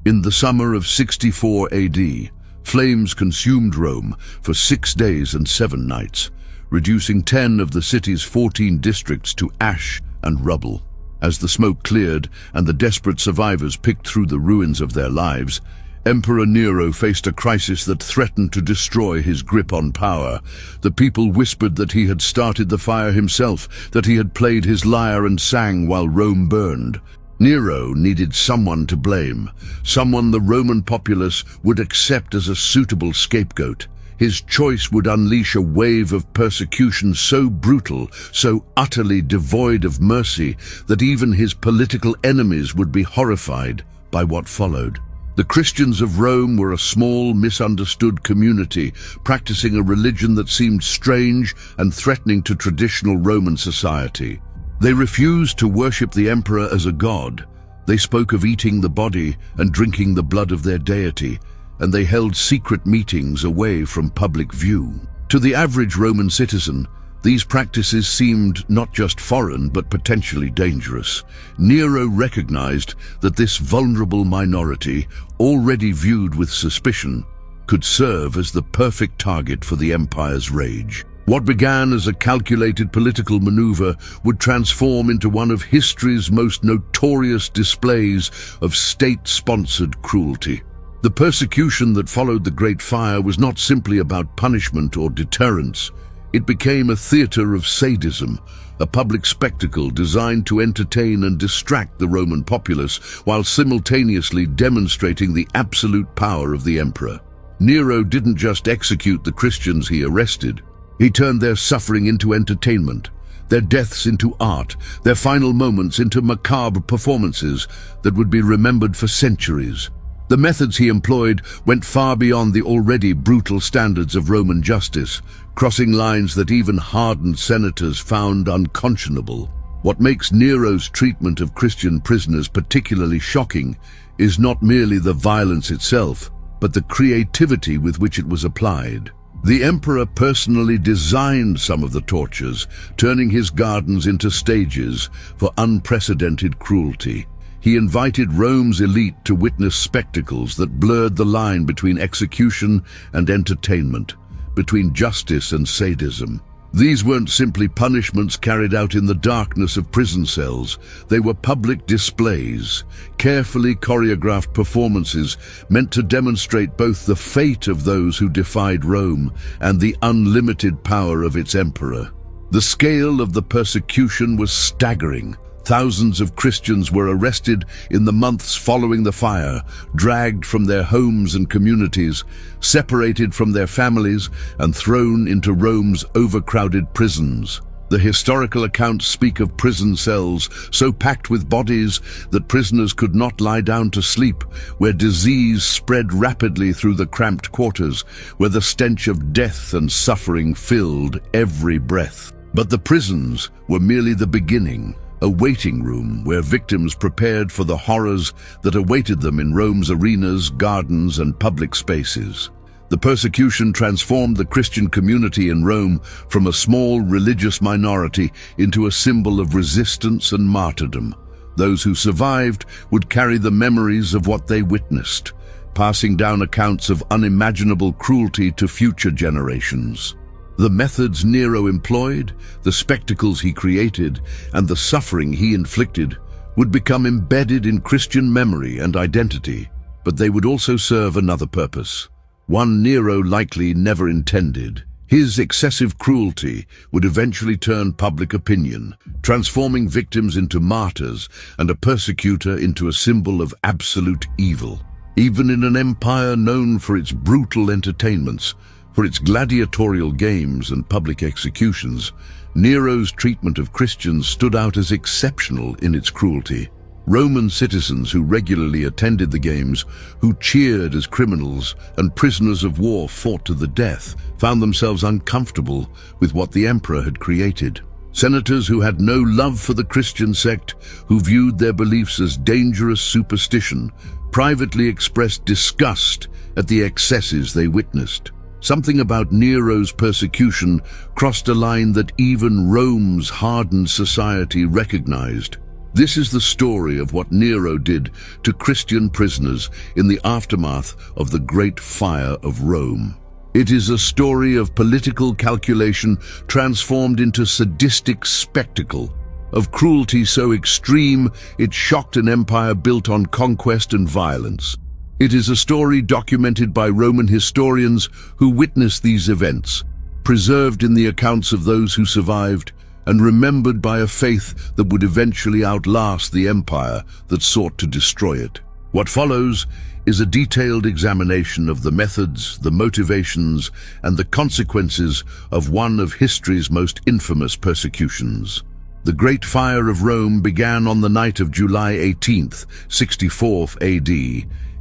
In the summer of 64 AD, flames consumed Rome for 6 days and 7 nights, reducing 10 of the city's 14 districts to ash and rubble. As the smoke cleared and the desperate survivors picked through the ruins of their lives, Emperor Nero faced a crisis that threatened to destroy his grip on power. The people whispered that he had started the fire himself, that he had played his lyre and sang while Rome burned. Nero needed someone to blame, someone the Roman populace would accept as a suitable scapegoat. His choice would unleash a wave of persecution so brutal, so utterly devoid of mercy, that even his political enemies would be horrified by what followed. The Christians of Rome were a small, misunderstood community, practicing a religion that seemed strange and threatening to traditional Roman society. They refused to worship the emperor as a god. They spoke of eating the body and drinking the blood of their deity, and they held secret meetings away from public view. To the average Roman citizen, these practices seemed not just foreign but potentially dangerous. Nero recognized that this vulnerable minority, already viewed with suspicion, could serve as the perfect target for the empire's rage. What began as a calculated political maneuver would transform into one of history's most notorious displays of state-sponsored cruelty. The persecution that followed the Great Fire was not simply about punishment or deterrence. It became a theater of sadism, a public spectacle designed to entertain and distract the Roman populace while simultaneously demonstrating the absolute power of the emperor. Nero didn't just execute the Christians he arrested. He turned their suffering into entertainment, their deaths into art, their final moments into macabre performances that would be remembered for centuries. The methods he employed went far beyond the already brutal standards of Roman justice, crossing lines that even hardened senators found unconscionable. What makes Nero's treatment of Christian prisoners particularly shocking is not merely the violence itself, but the creativity with which it was applied. The emperor personally designed some of the tortures, turning his gardens into stages for unprecedented cruelty. He invited Rome's elite to witness spectacles that blurred the line between execution and entertainment, between justice and sadism. These weren't simply punishments carried out in the darkness of prison cells. They were public displays, carefully choreographed performances meant to demonstrate both the fate of those who defied Rome and the unlimited power of its emperor. The scale of the persecution was staggering. Thousands of Christians were arrested in the months following the fire, dragged from their homes and communities, separated from their families, and thrown into Rome's overcrowded prisons. The historical accounts speak of prison cells so packed with bodies that prisoners could not lie down to sleep, where disease spread rapidly through the cramped quarters, where the stench of death and suffering filled every breath. But the prisons were merely the beginning. A waiting room where victims prepared for the horrors that awaited them in Rome's arenas, gardens, and public spaces. The persecution transformed the Christian community in Rome from a small religious minority into a symbol of resistance and martyrdom. Those who survived would carry the memories of what they witnessed, passing down accounts of unimaginable cruelty to future generations. The methods Nero employed, the spectacles he created, and the suffering he inflicted would become embedded in Christian memory and identity, but they would also serve another purpose, one Nero likely never intended. His excessive cruelty would eventually turn public opinion, transforming victims into martyrs and a persecutor into a symbol of absolute evil. Even in an empire known for its brutal entertainments, for its gladiatorial games and public executions, Nero's treatment of Christians stood out as exceptional in its cruelty. Roman citizens who regularly attended the games, who cheered as criminals and prisoners of war fought to the death, found themselves uncomfortable with what the emperor had created. Senators who had no love for the Christian sect, who viewed their beliefs as dangerous superstition, privately expressed disgust at the excesses they witnessed. Something about Nero's persecution crossed a line that even Rome's hardened society recognized. This is the story of what Nero did to Christian prisoners in the aftermath of the Great Fire of Rome. It is a story of political calculation transformed into sadistic spectacle, of cruelty so extreme it shocked an empire built on conquest and violence. It is a story documented by Roman historians who witnessed these events, preserved in the accounts of those who survived, and remembered by a faith that would eventually outlast the empire that sought to destroy it. What follows is a detailed examination of the methods, the motivations, and the consequences of one of history's most infamous persecutions. The Great Fire of Rome began on the night of July 18th, 64 AD,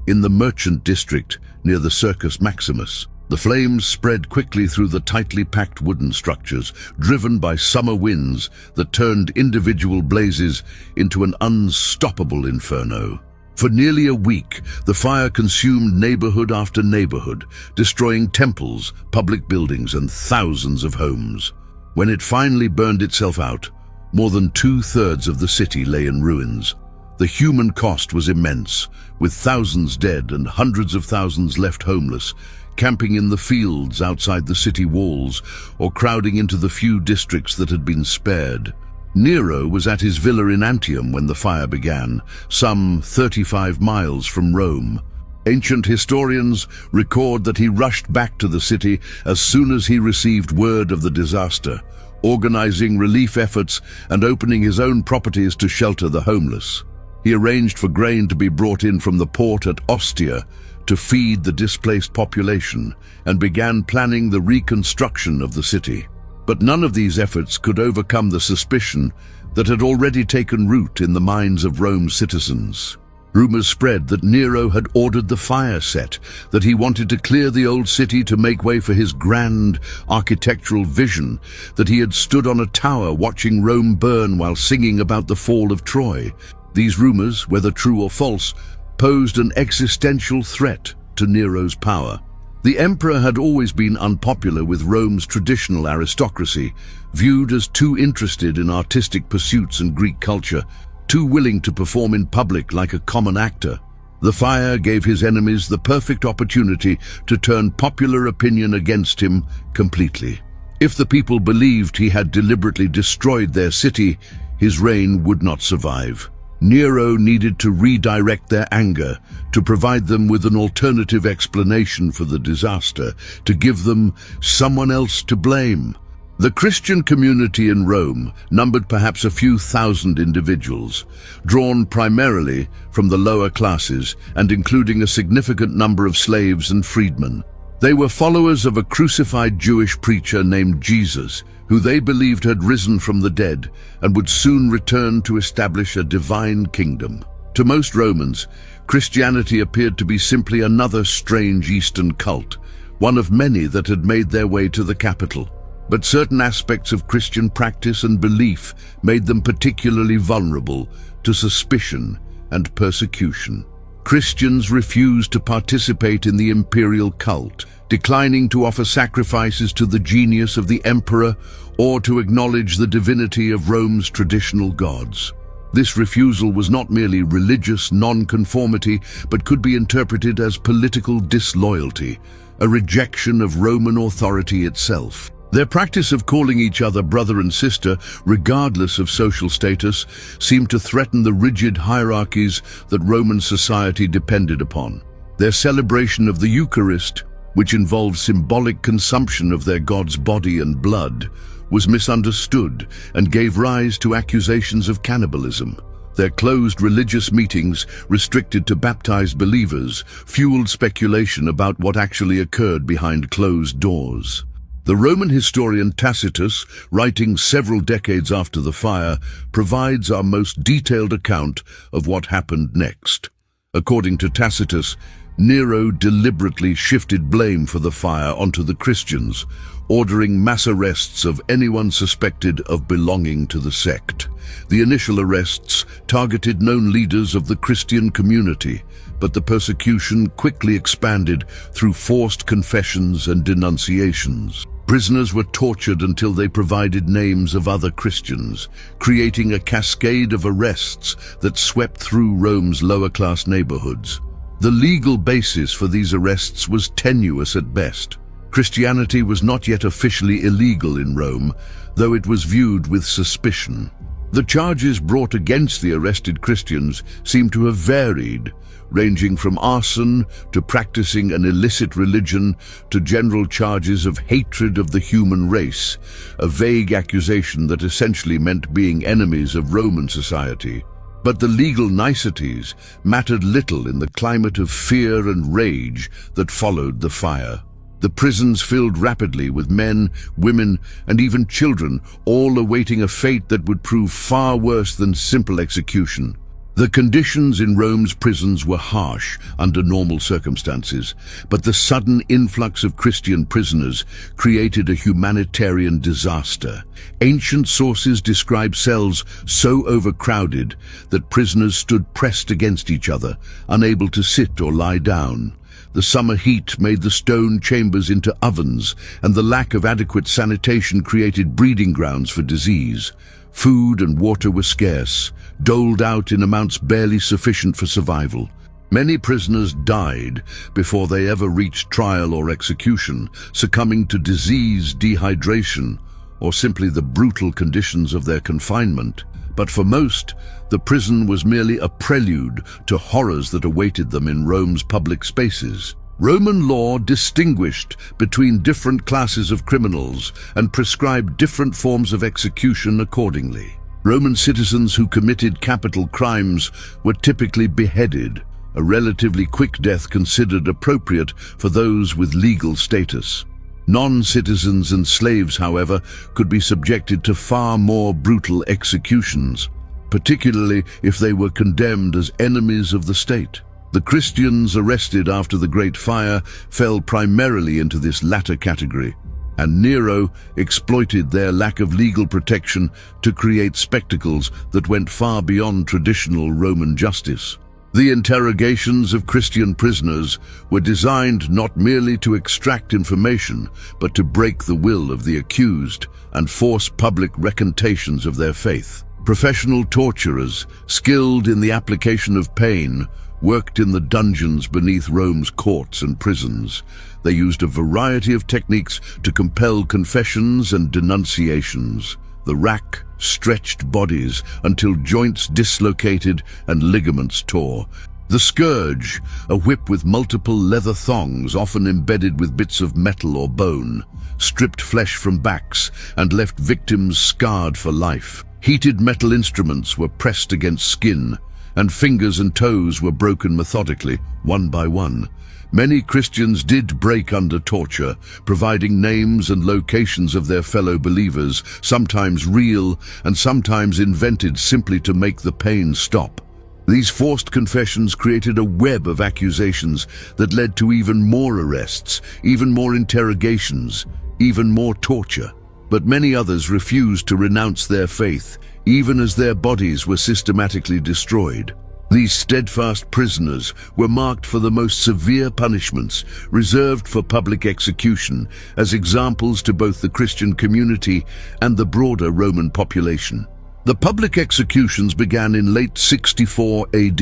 in the merchant district near the Circus Maximus. The flames spread quickly through the tightly packed wooden structures, driven by summer winds that turned individual blazes into an unstoppable inferno. For nearly a week, the fire consumed neighborhood after neighborhood, destroying temples, public buildings, and thousands of homes. When it finally burned itself out, more than 2/3 of the city lay in ruins. The human cost was immense, with thousands dead and hundreds of thousands left homeless, camping in the fields outside the city walls or crowding into the few districts that had been spared. Nero was at his villa in Antium when the fire began, some 35 miles from Rome. Ancient historians record that he rushed back to the city as soon as he received word of the disaster, organizing relief efforts and opening his own properties to shelter the homeless. He arranged for grain to be brought in from the port at Ostia to feed the displaced population and began planning the reconstruction of the city. But none of these efforts could overcome the suspicion that had already taken root in the minds of Rome's citizens. Rumors spread that Nero had ordered the fire set, that he wanted to clear the old city to make way for his grand architectural vision, that he had stood on a tower watching Rome burn while singing about the fall of Troy. These rumors, whether true or false, posed an existential threat to Nero's power. The emperor had always been unpopular with Rome's traditional aristocracy, viewed as too interested in artistic pursuits and Greek culture, too willing to perform in public like a common actor. The fire gave his enemies the perfect opportunity to turn popular opinion against him completely. If the people believed he had deliberately destroyed their city, his reign would not survive. Nero needed to redirect their anger, to provide them with an alternative explanation for the disaster, to give them someone else to blame. The Christian community in Rome numbered perhaps a few thousand individuals, drawn primarily from the lower classes and including a significant number of slaves and freedmen. They were followers of a crucified Jewish preacher named Jesus, who they believed had risen from the dead and would soon return to establish a divine kingdom. To most Romans, Christianity appeared to be simply another strange Eastern cult, one of many that had made their way to the capital. But certain aspects of Christian practice and belief made them particularly vulnerable to suspicion and persecution. Christians refused to participate in the imperial cult, declining to offer sacrifices to the genius of the emperor or to acknowledge the divinity of Rome's traditional gods. This refusal was not merely religious non-conformity, but could be interpreted as political disloyalty, a rejection of Roman authority itself. Their practice of calling each other brother and sister, regardless of social status, seemed to threaten the rigid hierarchies that Roman society depended upon. Their celebration of the Eucharist, which involved symbolic consumption of their god's body and blood, was misunderstood and gave rise to accusations of cannibalism. Their closed religious meetings, restricted to baptized believers, fueled speculation about what actually occurred behind closed doors. The Roman historian Tacitus, writing several decades after the fire, provides our most detailed account of what happened next. According to Tacitus, Nero deliberately shifted blame for the fire onto the Christians, ordering mass arrests of anyone suspected of belonging to the sect. The initial arrests targeted known leaders of the Christian community, but the persecution quickly expanded through forced confessions and denunciations. Prisoners were tortured until they provided names of other Christians, creating a cascade of arrests that swept through Rome's lower-class neighborhoods. The legal basis for these arrests was tenuous at best. Christianity was not yet officially illegal in Rome, though it was viewed with suspicion. The charges brought against the arrested Christians seem to have varied, ranging from arson to practicing an illicit religion to general charges of hatred of the human race, a vague accusation that essentially meant being enemies of Roman society. But the legal niceties mattered little in the climate of fear and rage that followed the fire. The prisons filled rapidly with men, women, and even children, all awaiting a fate that would prove far worse than simple execution. The conditions in Rome's prisons were harsh under normal circumstances, but the sudden influx of Christian prisoners created a humanitarian disaster. Ancient sources describe cells so overcrowded that prisoners stood pressed against each other, unable to sit or lie down. The summer heat made the stone chambers into ovens, and the lack of adequate sanitation created breeding grounds for disease. Food and water were scarce, doled out in amounts barely sufficient for survival. Many prisoners died before they ever reached trial or execution, succumbing to disease, dehydration, or simply the brutal conditions of their confinement. But for most, the prison was merely a prelude to horrors that awaited them in Rome's public spaces. Roman law distinguished between different classes of criminals and prescribed different forms of execution accordingly. Roman citizens who committed capital crimes were typically beheaded, a relatively quick death considered appropriate for those with legal status. Non-citizens and slaves, however, could be subjected to far more brutal executions, particularly if they were condemned as enemies of the state. The Christians arrested after the Great Fire fell primarily into this latter category, and Nero exploited their lack of legal protection to create spectacles that went far beyond traditional Roman justice. The interrogations of Christian prisoners were designed not merely to extract information, but to break the will of the accused and force public recantations of their faith. Professional torturers, skilled in the application of pain, worked in the dungeons beneath Rome's courts and prisons. They used a variety of techniques to compel confessions and denunciations. The rack stretched bodies until joints dislocated and ligaments tore. The scourge, a whip with multiple leather thongs often embedded with bits of metal or bone, stripped flesh from backs and left victims scarred for life. Heated metal instruments were pressed against skin, and fingers and toes were broken methodically, one by one. Many Christians did break under torture, providing names and locations of their fellow believers, sometimes real and sometimes invented simply to make the pain stop. These forced confessions created a web of accusations that led to even more arrests, even more interrogations, even more torture. But many others refused to renounce their faith, even as their bodies were systematically destroyed. These steadfast prisoners were marked for the most severe punishments, reserved for public execution, as examples to both the Christian community and the broader Roman population. The public executions began in late 64 AD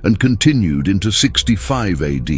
and continued into 65 AD,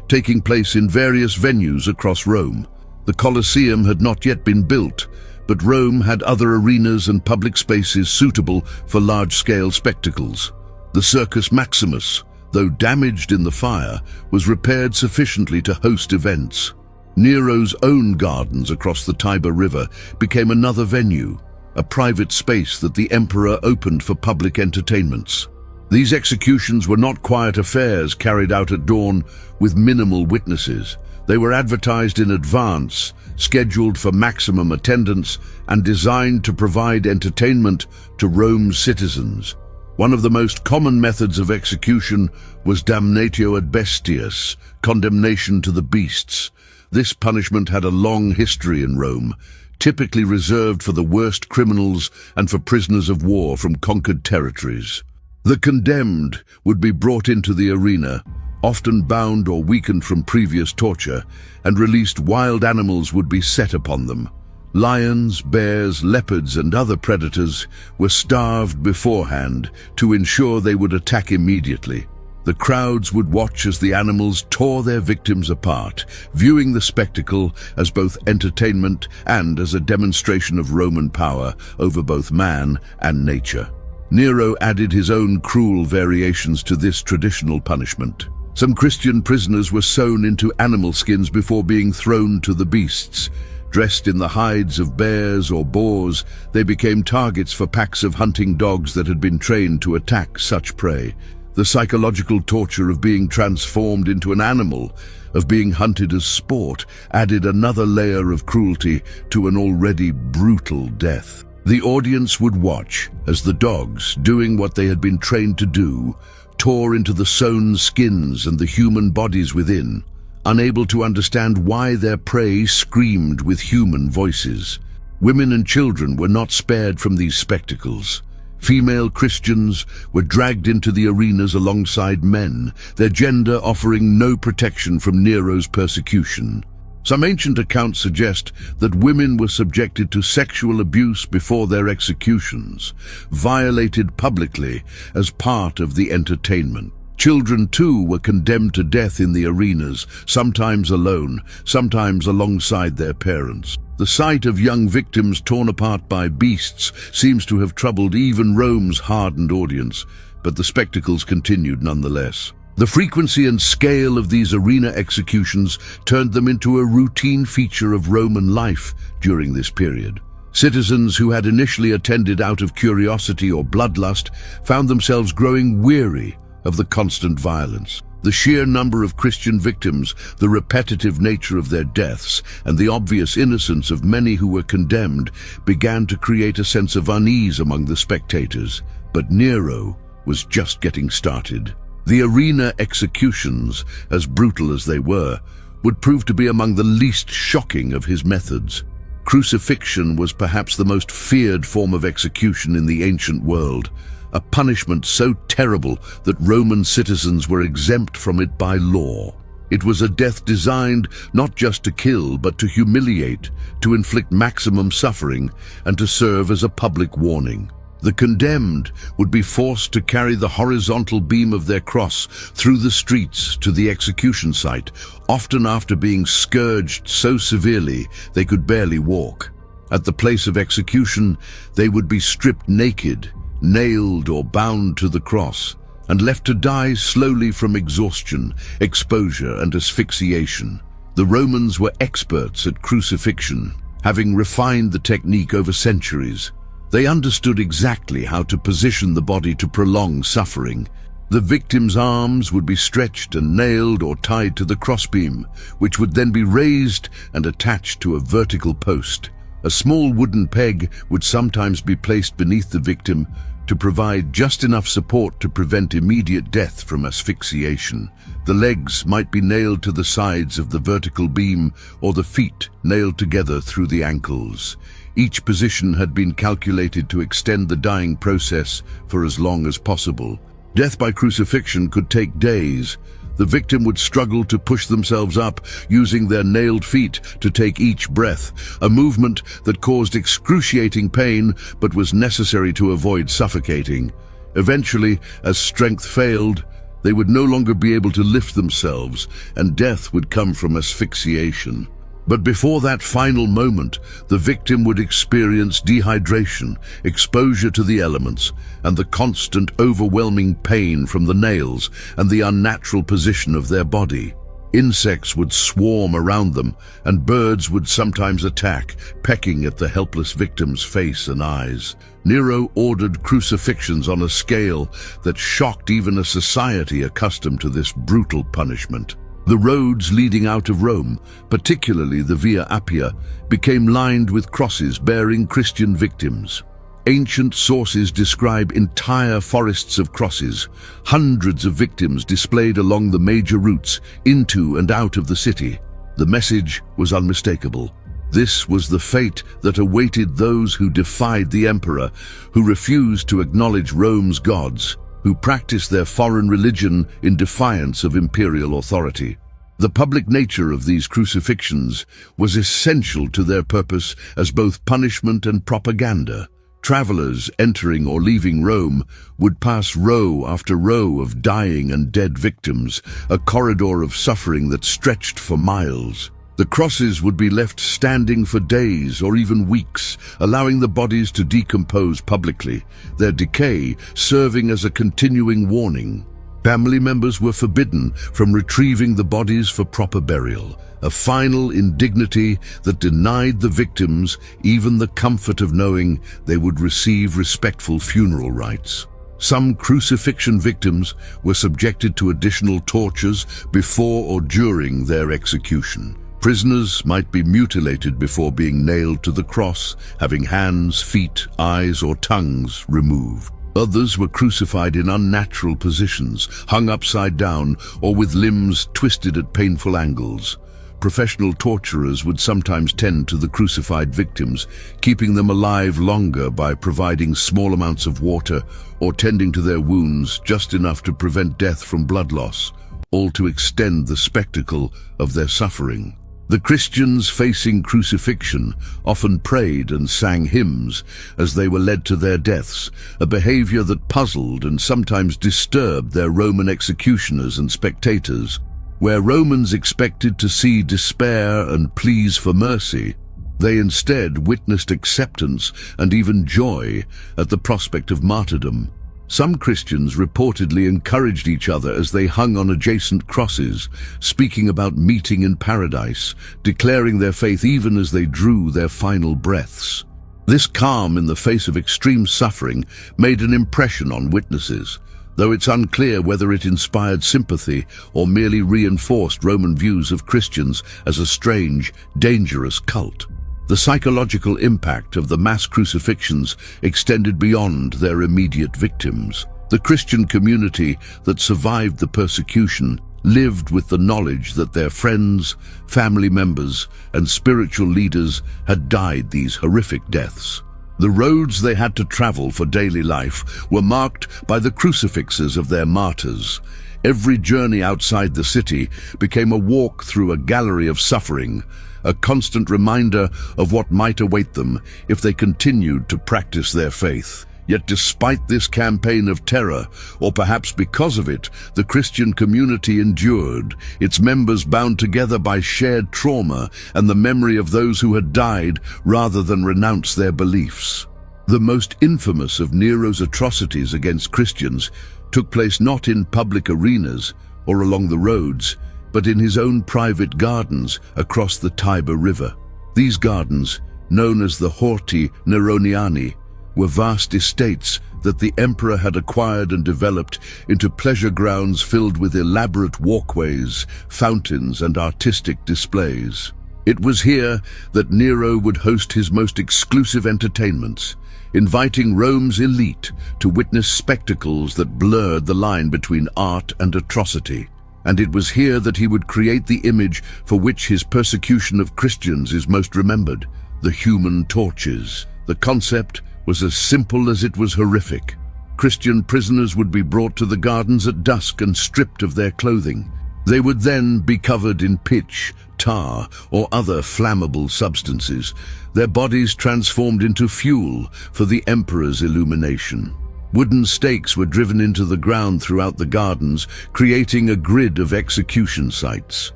taking place in various venues across Rome. The Colosseum had not yet been built, but Rome had other arenas and public spaces suitable for large-scale spectacles. The Circus Maximus, though damaged in the fire, was repaired sufficiently to host events. Nero's own gardens across the Tiber River became another venue, a private space that the emperor opened for public entertainments. These executions were not quiet affairs carried out at dawn with minimal witnesses. They were advertised in advance, scheduled for maximum attendance, and designed to provide entertainment to Rome's citizens. One of the most common methods of execution was damnatio ad bestias, condemnation to the beasts. This punishment had a long history in Rome, typically reserved for the worst criminals and for prisoners of war from conquered territories. The condemned would be brought into the arena, often bound or weakened from previous torture, and released wild animals would be set upon them. Lions, bears, leopards, and other predators were starved beforehand to ensure they would attack immediately. The crowds would watch as the animals tore their victims apart, viewing the spectacle as both entertainment and as a demonstration of Roman power over both man and nature. Nero added his own cruel variations to this traditional punishment. Some Christian prisoners were sewn into animal skins before being thrown to the beasts. Dressed in the hides of bears or boars, they became targets for packs of hunting dogs that had been trained to attack such prey. The psychological torture of being transformed into an animal, of being hunted as sport, added another layer of cruelty to an already brutal death. The audience would watch as the dogs, doing what they had been trained to do, tore into the sewn skins and the human bodies within, unable to understand why their prey screamed with human voices. Women and children were not spared from these spectacles. Female Christians were dragged into the arenas alongside men, their gender offering no protection from Nero's persecution. Some ancient accounts suggest that women were subjected to sexual abuse before their executions, violated publicly as part of the entertainment. Children too were condemned to death in the arenas, sometimes alone, sometimes alongside their parents. The sight of young victims torn apart by beasts seems to have troubled even Rome's hardened audience, but the spectacles continued nonetheless. The frequency and scale of these arena executions turned them into a routine feature of Roman life during this period. Citizens who had initially attended out of curiosity or bloodlust found themselves growing weary of the constant violence. The sheer number of Christian victims, the repetitive nature of their deaths, and the obvious innocence of many who were condemned began to create a sense of unease among the spectators. But Nero was just getting started. The arena executions, as brutal as they were, would prove to be among the least shocking of his methods. Crucifixion was perhaps the most feared form of execution in the ancient world, a punishment so terrible that Roman citizens were exempt from it by law. It was a death designed not just to kill, but to humiliate, to inflict maximum suffering, and to serve as a public warning. The condemned would be forced to carry the horizontal beam of their cross through the streets to the execution site, often after being scourged so severely they could barely walk. At the place of execution, they would be stripped naked, nailed or bound to the cross, and left to die slowly from exhaustion, exposure, and asphyxiation. The Romans were experts at crucifixion, having refined the technique over centuries. They understood exactly how to position the body to prolong suffering. The victim's arms would be stretched and nailed or tied to the crossbeam, which would then be raised and attached to a vertical post. A small wooden peg would sometimes be placed beneath the victim to provide just enough support to prevent immediate death from asphyxiation. The legs might be nailed to the sides of the vertical beam, or the feet nailed together through the ankles. Each position had been calculated to extend the dying process for as long as possible. Death by crucifixion could take days. The victim would struggle to push themselves up, using their nailed feet to take each breath, a movement that caused excruciating pain but was necessary to avoid suffocating. Eventually, as strength failed, they would no longer be able to lift themselves, and death would come from asphyxiation. But before that final moment, the victim would experience dehydration, exposure to the elements, and the constant overwhelming pain from the nails and the unnatural position of their body. Insects would swarm around them, and birds would sometimes attack, pecking at the helpless victim's face and eyes. Nero ordered crucifixions on a scale that shocked even a society accustomed to this brutal punishment. The roads leading out of Rome, particularly the Via Appia, became lined with crosses bearing Christian victims. Ancient sources describe entire forests of crosses, hundreds of victims displayed along the major routes into and out of the city. The message was unmistakable. This was the fate that awaited those who defied the emperor, who refused to acknowledge Rome's gods. who practiced their foreign religion in defiance of imperial authority. The public nature of these crucifixions was essential to their purpose as both punishment and propaganda. Travelers entering or leaving Rome would pass row after row of dying and dead victims, a corridor of suffering that stretched for miles. The crosses would be left standing for days or even weeks, allowing the bodies to decompose publicly, their decay serving as a continuing warning. Family members were forbidden from retrieving the bodies for proper burial, a final indignity that denied the victims even the comfort of knowing they would receive respectful funeral rites. Some crucifixion victims were subjected to additional tortures before or during their execution. Prisoners might be mutilated before being nailed to the cross, having hands, feet, eyes, or tongues removed. Others were crucified in unnatural positions, hung upside down, or with limbs twisted at painful angles. Professional torturers would sometimes tend to the crucified victims, keeping them alive longer by providing small amounts of water or tending to their wounds just enough to prevent death from blood loss, all to extend the spectacle of their suffering. The Christians facing crucifixion often prayed and sang hymns as they were led to their deaths, a behavior that puzzled and sometimes disturbed their Roman executioners and spectators. Where Romans expected to see despair and pleas for mercy, they instead witnessed acceptance and even joy at the prospect of martyrdom. Some Christians reportedly encouraged each other as they hung on adjacent crosses, speaking about meeting in paradise, declaring their faith even as they drew their final breaths. This calm in the face of extreme suffering made an impression on witnesses, though it's unclear whether it inspired sympathy or merely reinforced Roman views of Christians as a strange, dangerous cult. The psychological impact of the mass crucifixions extended beyond their immediate victims. The Christian community that survived the persecution lived with the knowledge that their friends, family members, and spiritual leaders had died these horrific deaths. The roads they had to travel for daily life were marked by the crucifixes of their martyrs. Every journey outside the city became a walk through a gallery of suffering, a constant reminder of what might await them if they continued to practice their faith. Yet despite this campaign of terror, or perhaps because of it, the Christian community endured, its members bound together by shared trauma and the memory of those who had died rather than renounce their beliefs. The most infamous of Nero's atrocities against Christians took place not in public arenas or along the roads, but in his own private gardens across the Tiber River. These gardens, known as the Horti Neroniani, were vast estates that the emperor had acquired and developed into pleasure grounds filled with elaborate walkways, fountains, and artistic displays. It was here that Nero would host his most exclusive entertainments, inviting Rome's elite to witness spectacles that blurred the line between art and atrocity. And it was here that he would create the image for which his persecution of Christians is most remembered, the human torches. The concept was as simple as it was horrific. Christian prisoners would be brought to the gardens at dusk and stripped of their clothing. They would then be covered in pitch, tar, or other flammable substances, their bodies transformed into fuel for the emperor's illumination. Wooden stakes were driven into the ground throughout the gardens, creating a grid of execution sites.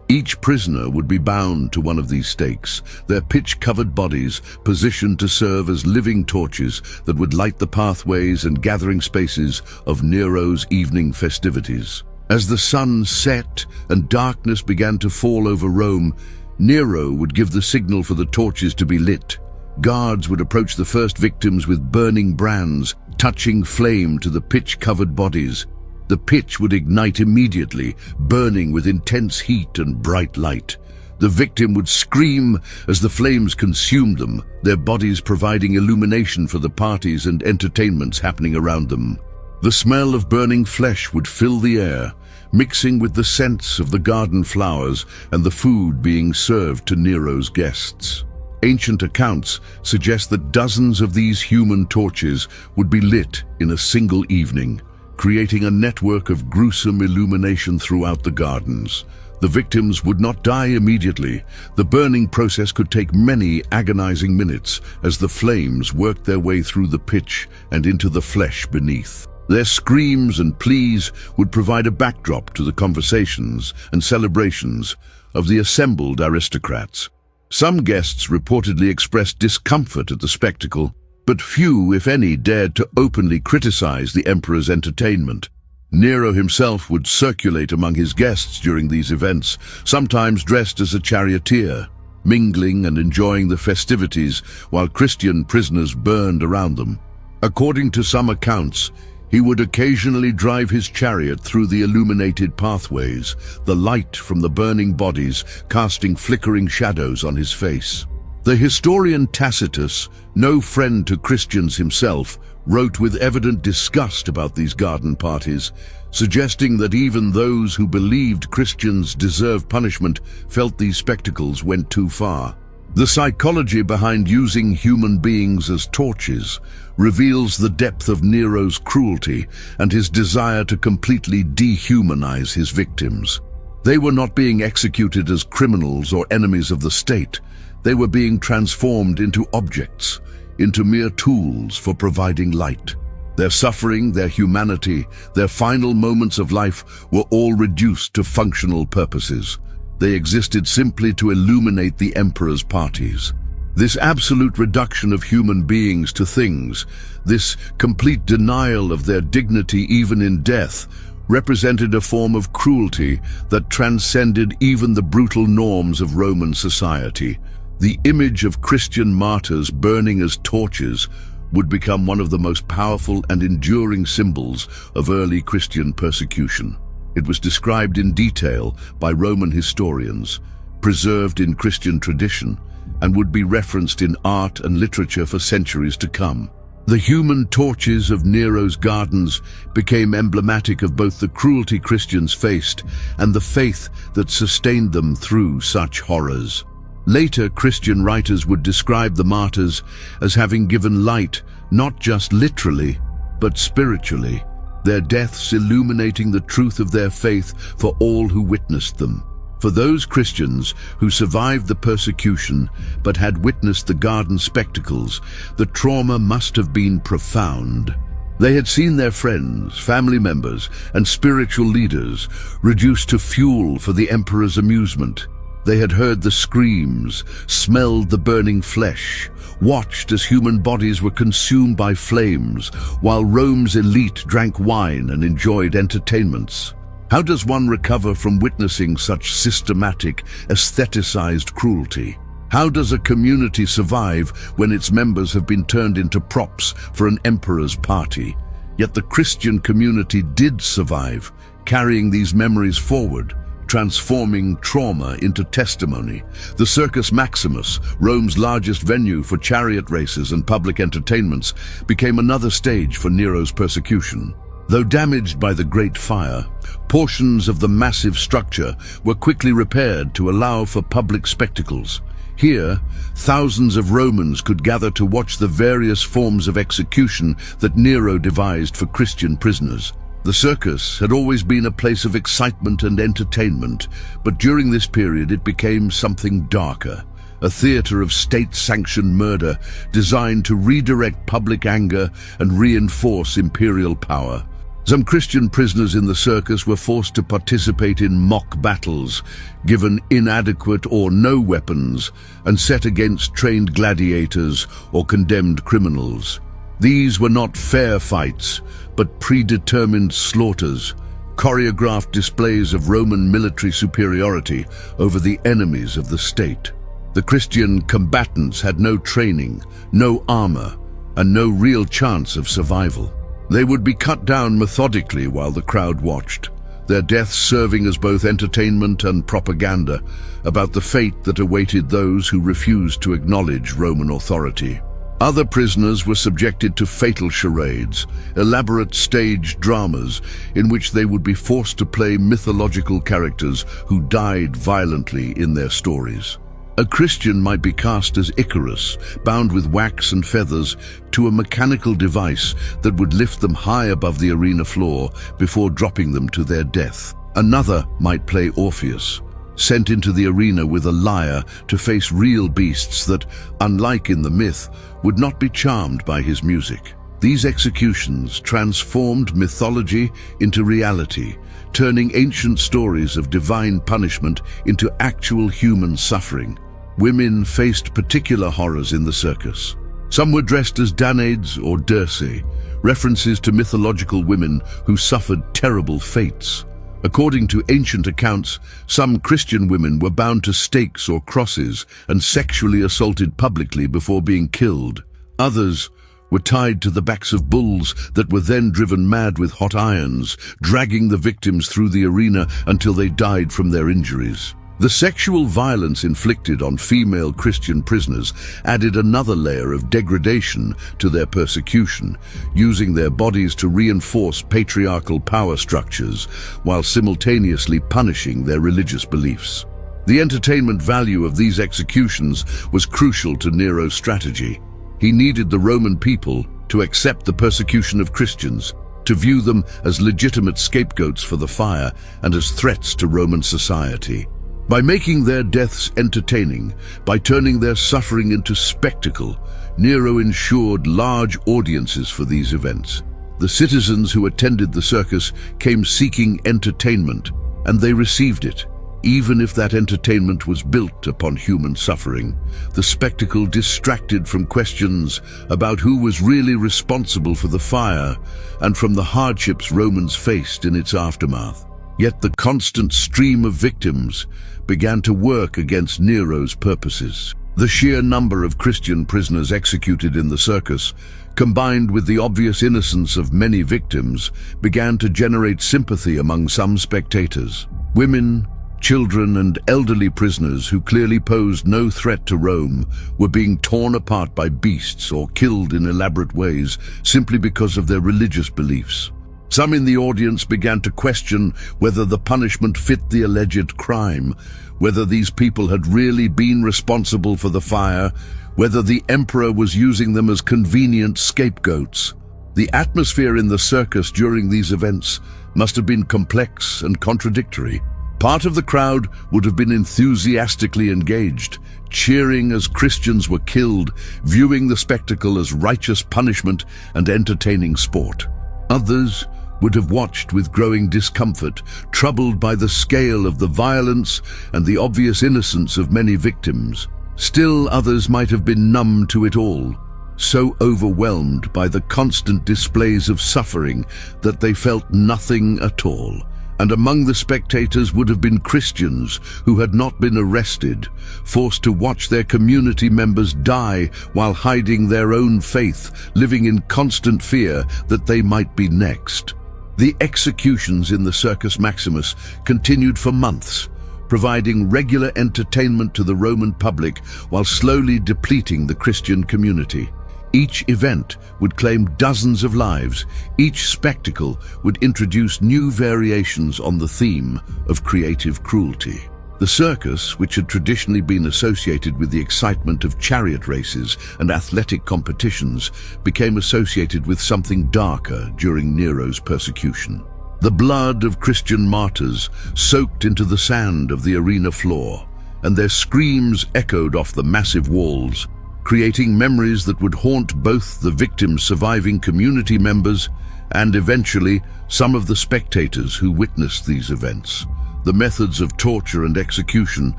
Each prisoner would be bound to one of these stakes, their pitch-covered bodies positioned to serve as living torches that would light the pathways and gathering spaces of Nero's evening festivities. As the sun set and darkness began to fall over Rome, Nero would give the signal for the torches to be lit. Guards would approach the first victims with burning brands, touching flame to the pitch-covered bodies. The pitch would ignite immediately, burning with intense heat and bright light. The victim would scream as the flames consumed them, their bodies providing illumination for the parties and entertainments happening around them. The smell of burning flesh would fill the air, mixing with the scents of the garden flowers and the food being served to Nero's guests. Ancient accounts suggest that dozens of these human torches would be lit in a single evening, creating a network of gruesome illumination throughout the gardens. The victims would not die immediately. The burning process could take many agonizing minutes as the flames worked their way through the pitch and into the flesh beneath. Their screams and pleas would provide a backdrop to the conversations and celebrations of the assembled aristocrats. Some guests reportedly expressed discomfort at the spectacle, but few, if any, dared to openly criticize the emperor's entertainment. Nero himself would circulate among his guests during these events, sometimes dressed as a charioteer, mingling and enjoying the festivities while Christian prisoners burned around them. According to some accounts, he would occasionally drive his chariot through the illuminated pathways, the light from the burning bodies casting flickering shadows on his face. The historian Tacitus, no friend to Christians himself, wrote with evident disgust about these garden parties, suggesting that even those who believed Christians deserved punishment felt these spectacles went too far. The psychology behind using human beings as torches reveals the depth of Nero's cruelty and his desire to completely dehumanize his victims. They were not being executed as criminals or enemies of the state. They were being transformed into objects, into mere tools for providing light. Their suffering, their humanity, their final moments of life were all reduced to functional purposes. They existed simply to illuminate the emperor's parties. This absolute reduction of human beings to things, this complete denial of their dignity even in death, represented a form of cruelty that transcended even the brutal norms of Roman society. The image of Christian martyrs burning as torches would become one of the most powerful and enduring symbols of early Christian persecution. It was described in detail by Roman historians, preserved in Christian tradition, and would be referenced in art and literature for centuries to come. The human torches of Nero's gardens became emblematic of both the cruelty Christians faced and the faith that sustained them through such horrors. Later, Christian writers would describe the martyrs as having given light, not just literally, but spiritually, their deaths illuminating the truth of their faith for all who witnessed them. For those Christians who survived the persecution but had witnessed the garden spectacles, the trauma must have been profound. They had seen their friends, family members, and spiritual leaders reduced to fuel for the emperor's amusement. They had heard the screams, smelled the burning flesh, watched as human bodies were consumed by flames, while Rome's elite drank wine and enjoyed entertainments. How does one recover from witnessing such systematic, aestheticized cruelty? How does a community survive when its members have been turned into props for an emperor's party? Yet the Christian community did survive, carrying these memories forward, transforming trauma into testimony. The Circus Maximus, Rome's largest venue for chariot races and public entertainments, became another stage for Nero's persecution. Though damaged by the Great Fire, portions of the massive structure were quickly repaired to allow for public spectacles. Here, thousands of Romans could gather to watch the various forms of execution that Nero devised for Christian prisoners. The circus had always been a place of excitement and entertainment, but during this period it became something darker, a theater of state-sanctioned murder designed to redirect public anger and reinforce imperial power. Some Christian prisoners in the circus were forced to participate in mock battles, given inadequate or no weapons, and set against trained gladiators or condemned criminals. These were not fair fights, but predetermined slaughters, choreographed displays of Roman military superiority over the enemies of the state. The Christian combatants had no training, no armor, and no real chance of survival. They would be cut down methodically while the crowd watched, their deaths serving as both entertainment and propaganda about the fate that awaited those who refused to acknowledge Roman authority. Other prisoners were subjected to fatal charades, elaborate staged dramas in which they would be forced to play mythological characters who died violently in their stories. A Christian might be cast as Icarus, bound with wax and feathers to a mechanical device that would lift them high above the arena floor before dropping them to their death. Another might play Orpheus, sent into the arena with a lyre to face real beasts that, unlike in the myth, would not be charmed by his music. These executions transformed mythology into reality, turning ancient stories of divine punishment into actual human suffering. Women faced particular horrors in the circus. Some were dressed as Danaids or Dirce, references to mythological women who suffered terrible fates. According to ancient accounts, some Christian women were bound to stakes or crosses and sexually assaulted publicly before being killed. Others were tied to the backs of bulls that were then driven mad with hot irons, dragging the victims through the arena until they died from their injuries. The sexual violence inflicted on female Christian prisoners added another layer of degradation to their persecution, using their bodies to reinforce patriarchal power structures while simultaneously punishing their religious beliefs. The entertainment value of these executions was crucial to Nero's strategy. He needed the Roman people to accept the persecution of Christians, to view them as legitimate scapegoats for the fire and as threats to Roman society. By making their deaths entertaining, by turning their suffering into spectacle, Nero ensured large audiences for these events. The citizens who attended the circus came seeking entertainment, and they received it. Even if that entertainment was built upon human suffering, the spectacle distracted from questions about who was really responsible for the fire and from the hardships Romans faced in its aftermath. Yet the constant stream of victims began to work against Nero's purposes. The sheer number of Christian prisoners executed in the circus, combined with the obvious innocence of many victims, began to generate sympathy among some spectators. Women, children and elderly prisoners who clearly posed no threat to Rome were being torn apart by beasts or killed in elaborate ways simply because of their religious beliefs. Some in the audience began to question whether the punishment fit the alleged crime, whether these people had really been responsible for the fire, whether the emperor was using them as convenient scapegoats. The atmosphere in the circus during these events must have been complex and contradictory. Part of the crowd would have been enthusiastically engaged, cheering as Christians were killed, viewing the spectacle as righteous punishment and entertaining sport. Others would have watched with growing discomfort, troubled by the scale of the violence and the obvious innocence of many victims. Still others might have been numb to it all, so overwhelmed by the constant displays of suffering that they felt nothing at all. And among the spectators would have been Christians who had not been arrested, forced to watch their community members die while hiding their own faith, living in constant fear that they might be next. The executions in the Circus Maximus continued for months, providing regular entertainment to the Roman public while slowly depleting the Christian community. Each event would claim dozens of lives. Each spectacle would introduce new variations on the theme of creative cruelty. The circus, which had traditionally been associated with the excitement of chariot races and athletic competitions, became associated with something darker during Nero's persecution. The blood of Christian martyrs soaked into the sand of the arena floor, and their screams echoed off the massive walls, creating memories that would haunt both the victims' surviving community members and eventually some of the spectators who witnessed these events. The methods of torture and execution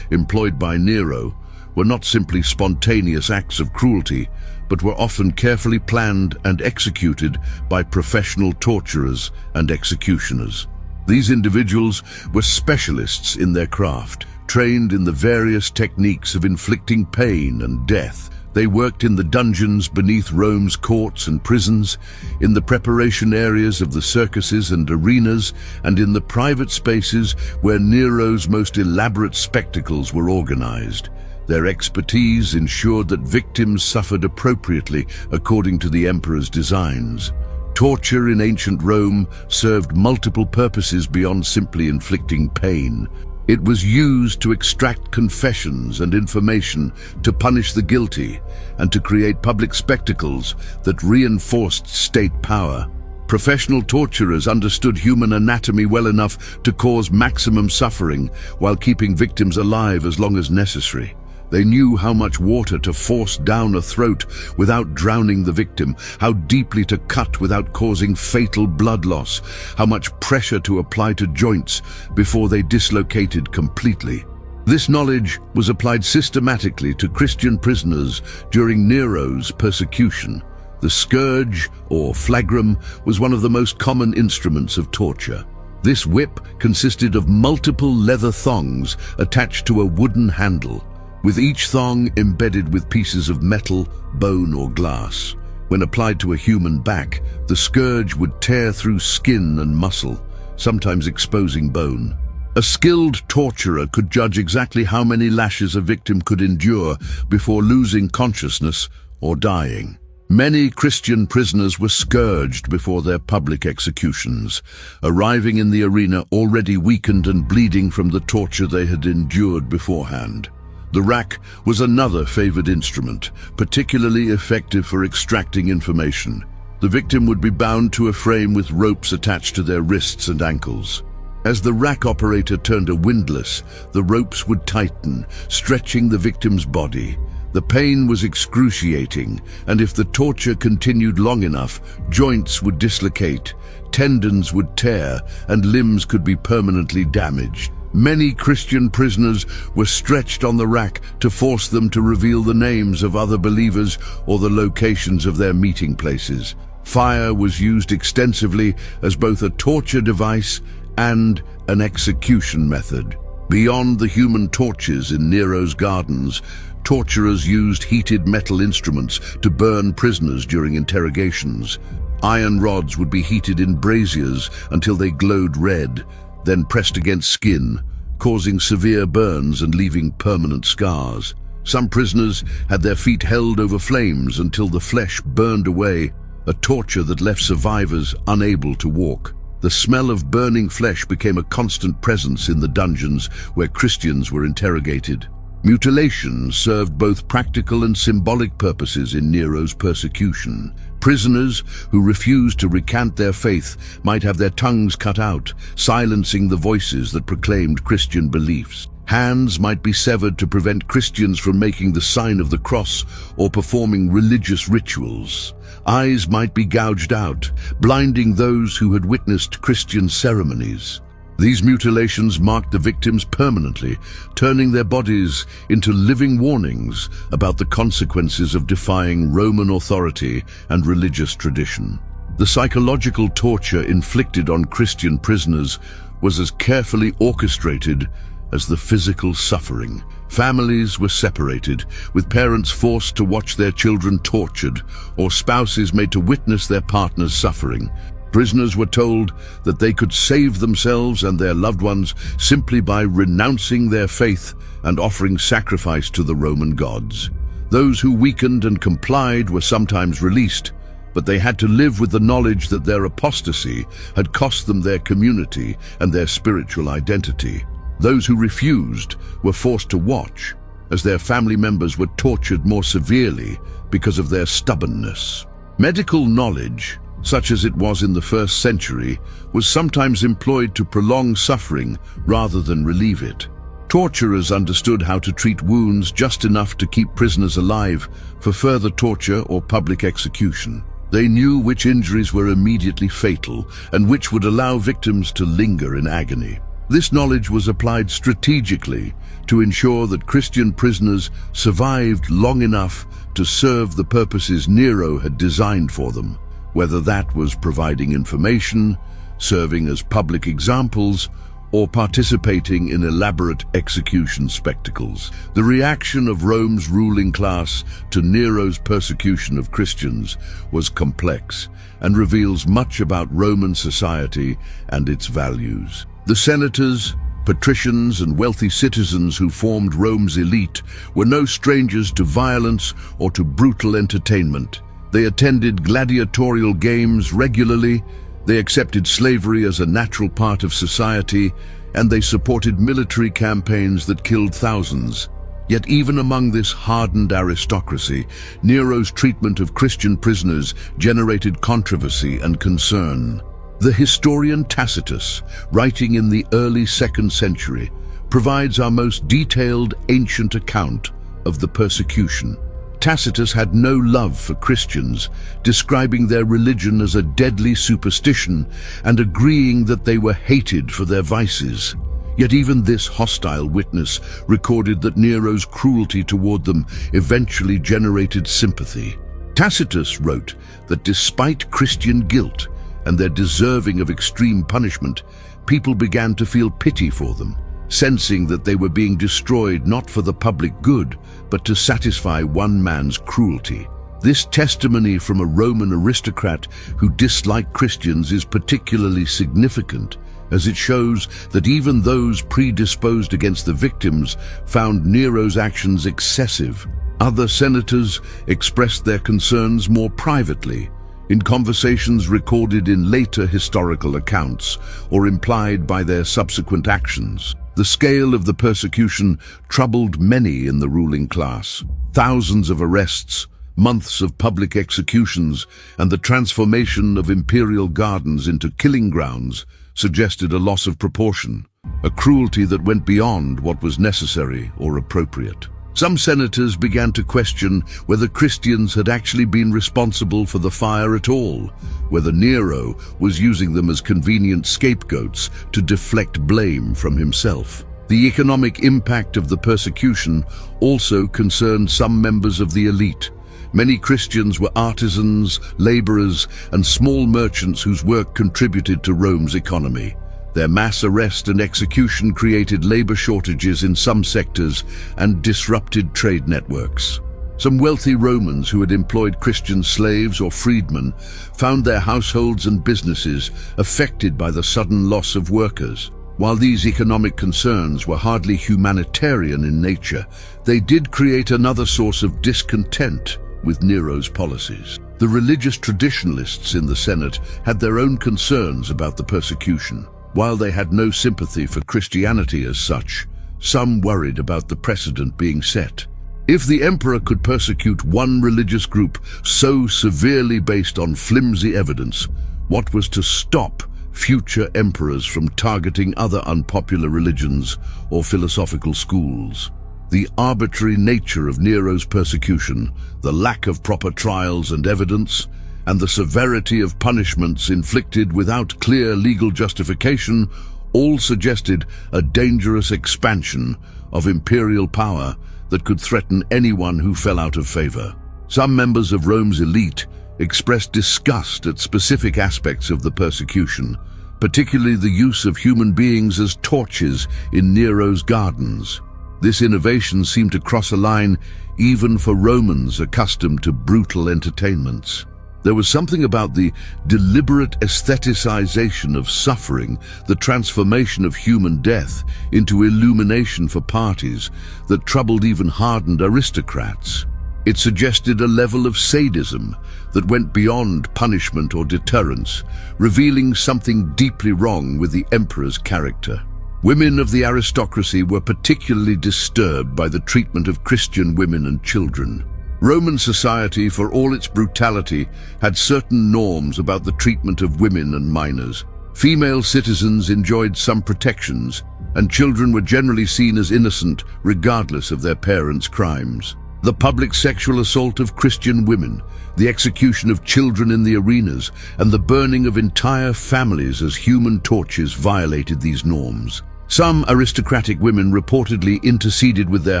employed by Nero were not simply spontaneous acts of cruelty, but were often carefully planned and executed by professional torturers and executioners. These individuals were specialists in their craft, trained in the various techniques of inflicting pain and death. They worked in the dungeons beneath Rome's courts and prisons, in the preparation areas of the circuses and arenas, and in the private spaces where Nero's most elaborate spectacles were organized. Their expertise ensured that victims suffered appropriately according to the emperor's designs. Torture in ancient Rome served multiple purposes beyond simply inflicting pain. It was used to extract confessions and information, to punish the guilty, and to create public spectacles that reinforced state power. Professional torturers understood human anatomy well enough to cause maximum suffering while keeping victims alive as long as necessary. They knew how much water to force down a throat without drowning the victim, how deeply to cut without causing fatal blood loss, how much pressure to apply to joints before they dislocated completely. This knowledge was applied systematically to Christian prisoners during Nero's persecution. The scourge, or flagrum, was one of the most common instruments of torture. This whip consisted of multiple leather thongs attached to a wooden handle, with each thong embedded with pieces of metal, bone, or glass. When applied to a human back, the scourge would tear through skin and muscle, sometimes exposing bone. A skilled torturer could judge exactly how many lashes a victim could endure before losing consciousness or dying. Many Christian prisoners were scourged before their public executions, arriving in the arena already weakened and bleeding from the torture they had endured beforehand. The rack was another favored instrument, particularly effective for extracting information. The victim would be bound to a frame with ropes attached to their wrists and ankles. As the rack operator turned a windlass, the ropes would tighten, stretching the victim's body. The pain was excruciating, and if the torture continued long enough, joints would dislocate, tendons would tear, and limbs could be permanently damaged. Many Christian prisoners were stretched on the rack to force them to reveal the names of other believers or the locations of their meeting places. Fire was used extensively as both a torture device and an execution method. Beyond the human torches in Nero's gardens, torturers used heated metal instruments to burn prisoners during interrogations. Iron rods would be heated in braziers until they glowed red, then pressed against skin, causing severe burns and leaving permanent scars. Some prisoners had their feet held over flames until the flesh burned away, a torture that left survivors unable to walk. The smell of burning flesh became a constant presence in the dungeons where Christians were interrogated. Mutilation served both practical and symbolic purposes in Nero's persecution. Prisoners who refused to recant their faith might have their tongues cut out, silencing the voices that proclaimed Christian beliefs. Hands might be severed to prevent Christians from making the sign of the cross or performing religious rituals. Eyes might be gouged out, blinding those who had witnessed Christian ceremonies. These mutilations marked the victims permanently, turning their bodies into living warnings about the consequences of defying Roman authority and religious tradition. The psychological torture inflicted on Christian prisoners was as carefully orchestrated as the physical suffering. Families were separated, with parents forced to watch their children tortured, or spouses made to witness their partner's suffering. Prisoners were told that they could save themselves and their loved ones simply by renouncing their faith and offering sacrifice to the Roman gods. Those who weakened and complied were sometimes released, but they had to live with the knowledge that their apostasy had cost them their community and their spiritual identity. Those who refused were forced to watch as their family members were tortured more severely because of their stubbornness. Medical knowledge, such as it was in the 1st century, was sometimes employed to prolong suffering rather than relieve it. Torturers understood how to treat wounds just enough to keep prisoners alive for further torture or public execution. They knew which injuries were immediately fatal and which would allow victims to linger in agony. This knowledge was applied strategically to ensure that Christian prisoners survived long enough to serve the purposes Nero had designed for them, whether that was providing information, serving as public examples, or participating in elaborate execution spectacles. The reaction of Rome's ruling class to Nero's persecution of Christians was complex and reveals much about Roman society and its values. The senators, patricians, and wealthy citizens who formed Rome's elite were no strangers to violence or to brutal entertainment. They attended gladiatorial games regularly, they accepted slavery as a natural part of society, and they supported military campaigns that killed thousands. Yet even among this hardened aristocracy, Nero's treatment of Christian prisoners generated controversy and concern. The historian Tacitus, writing in the early 2nd century, provides our most detailed ancient account of the persecution. Tacitus had no love for Christians, describing their religion as a deadly superstition and agreeing that they were hated for their vices. Yet even this hostile witness recorded that Nero's cruelty toward them eventually generated sympathy. Tacitus wrote that despite Christian guilt and their deserving of extreme punishment, people began to feel pity for them, sensing that they were being destroyed not for the public good, but to satisfy one man's cruelty. This testimony from a Roman aristocrat who disliked Christians is particularly significant, as it shows that even those predisposed against the victims found Nero's actions excessive. Other senators expressed their concerns more privately, in conversations recorded in later historical accounts or implied by their subsequent actions. The scale of the persecution troubled many in the ruling class. Thousands of arrests, months of public executions, and the transformation of imperial gardens into killing grounds suggested a loss of proportion, a cruelty that went beyond what was necessary or appropriate. Some senators began to question whether Christians had actually been responsible for the fire at all, whether Nero was using them as convenient scapegoats to deflect blame from himself. The economic impact of the persecution also concerned some members of the elite. Many Christians were artisans, laborers, and small merchants whose work contributed to Rome's economy. Their mass arrest and execution created labor shortages in some sectors and disrupted trade networks. Some wealthy Romans who had employed Christian slaves or freedmen found their households and businesses affected by the sudden loss of workers. While these economic concerns were hardly humanitarian in nature, they did create another source of discontent with Nero's policies. The religious traditionalists in the Senate had their own concerns about the persecution. While they had no sympathy for Christianity as such, some worried about the precedent being set. If the emperor could persecute one religious group so severely based on flimsy evidence, what was to stop future emperors from targeting other unpopular religions or philosophical schools? The arbitrary nature of Nero's persecution, the lack of proper trials and evidence, and the severity of punishments inflicted without clear legal justification all suggested a dangerous expansion of imperial power that could threaten anyone who fell out of favor. Some members of Rome's elite expressed disgust at specific aspects of the persecution, particularly the use of human beings as torches in Nero's gardens. This innovation seemed to cross a line even for Romans accustomed to brutal entertainments. There was something about the deliberate aestheticization of suffering, the transformation of human death into illumination for parties, that troubled even hardened aristocrats. It suggested a level of sadism that went beyond punishment or deterrence, revealing something deeply wrong with the emperor's character. Women of the aristocracy were particularly disturbed by the treatment of Christian women and children. Roman society, for all its brutality, had certain norms about the treatment of women and minors. Female citizens enjoyed some protections, and children were generally seen as innocent regardless of their parents' crimes. The public sexual assault of Christian women, the execution of children in the arenas, and the burning of entire families as human torches violated these norms. Some aristocratic women reportedly interceded with their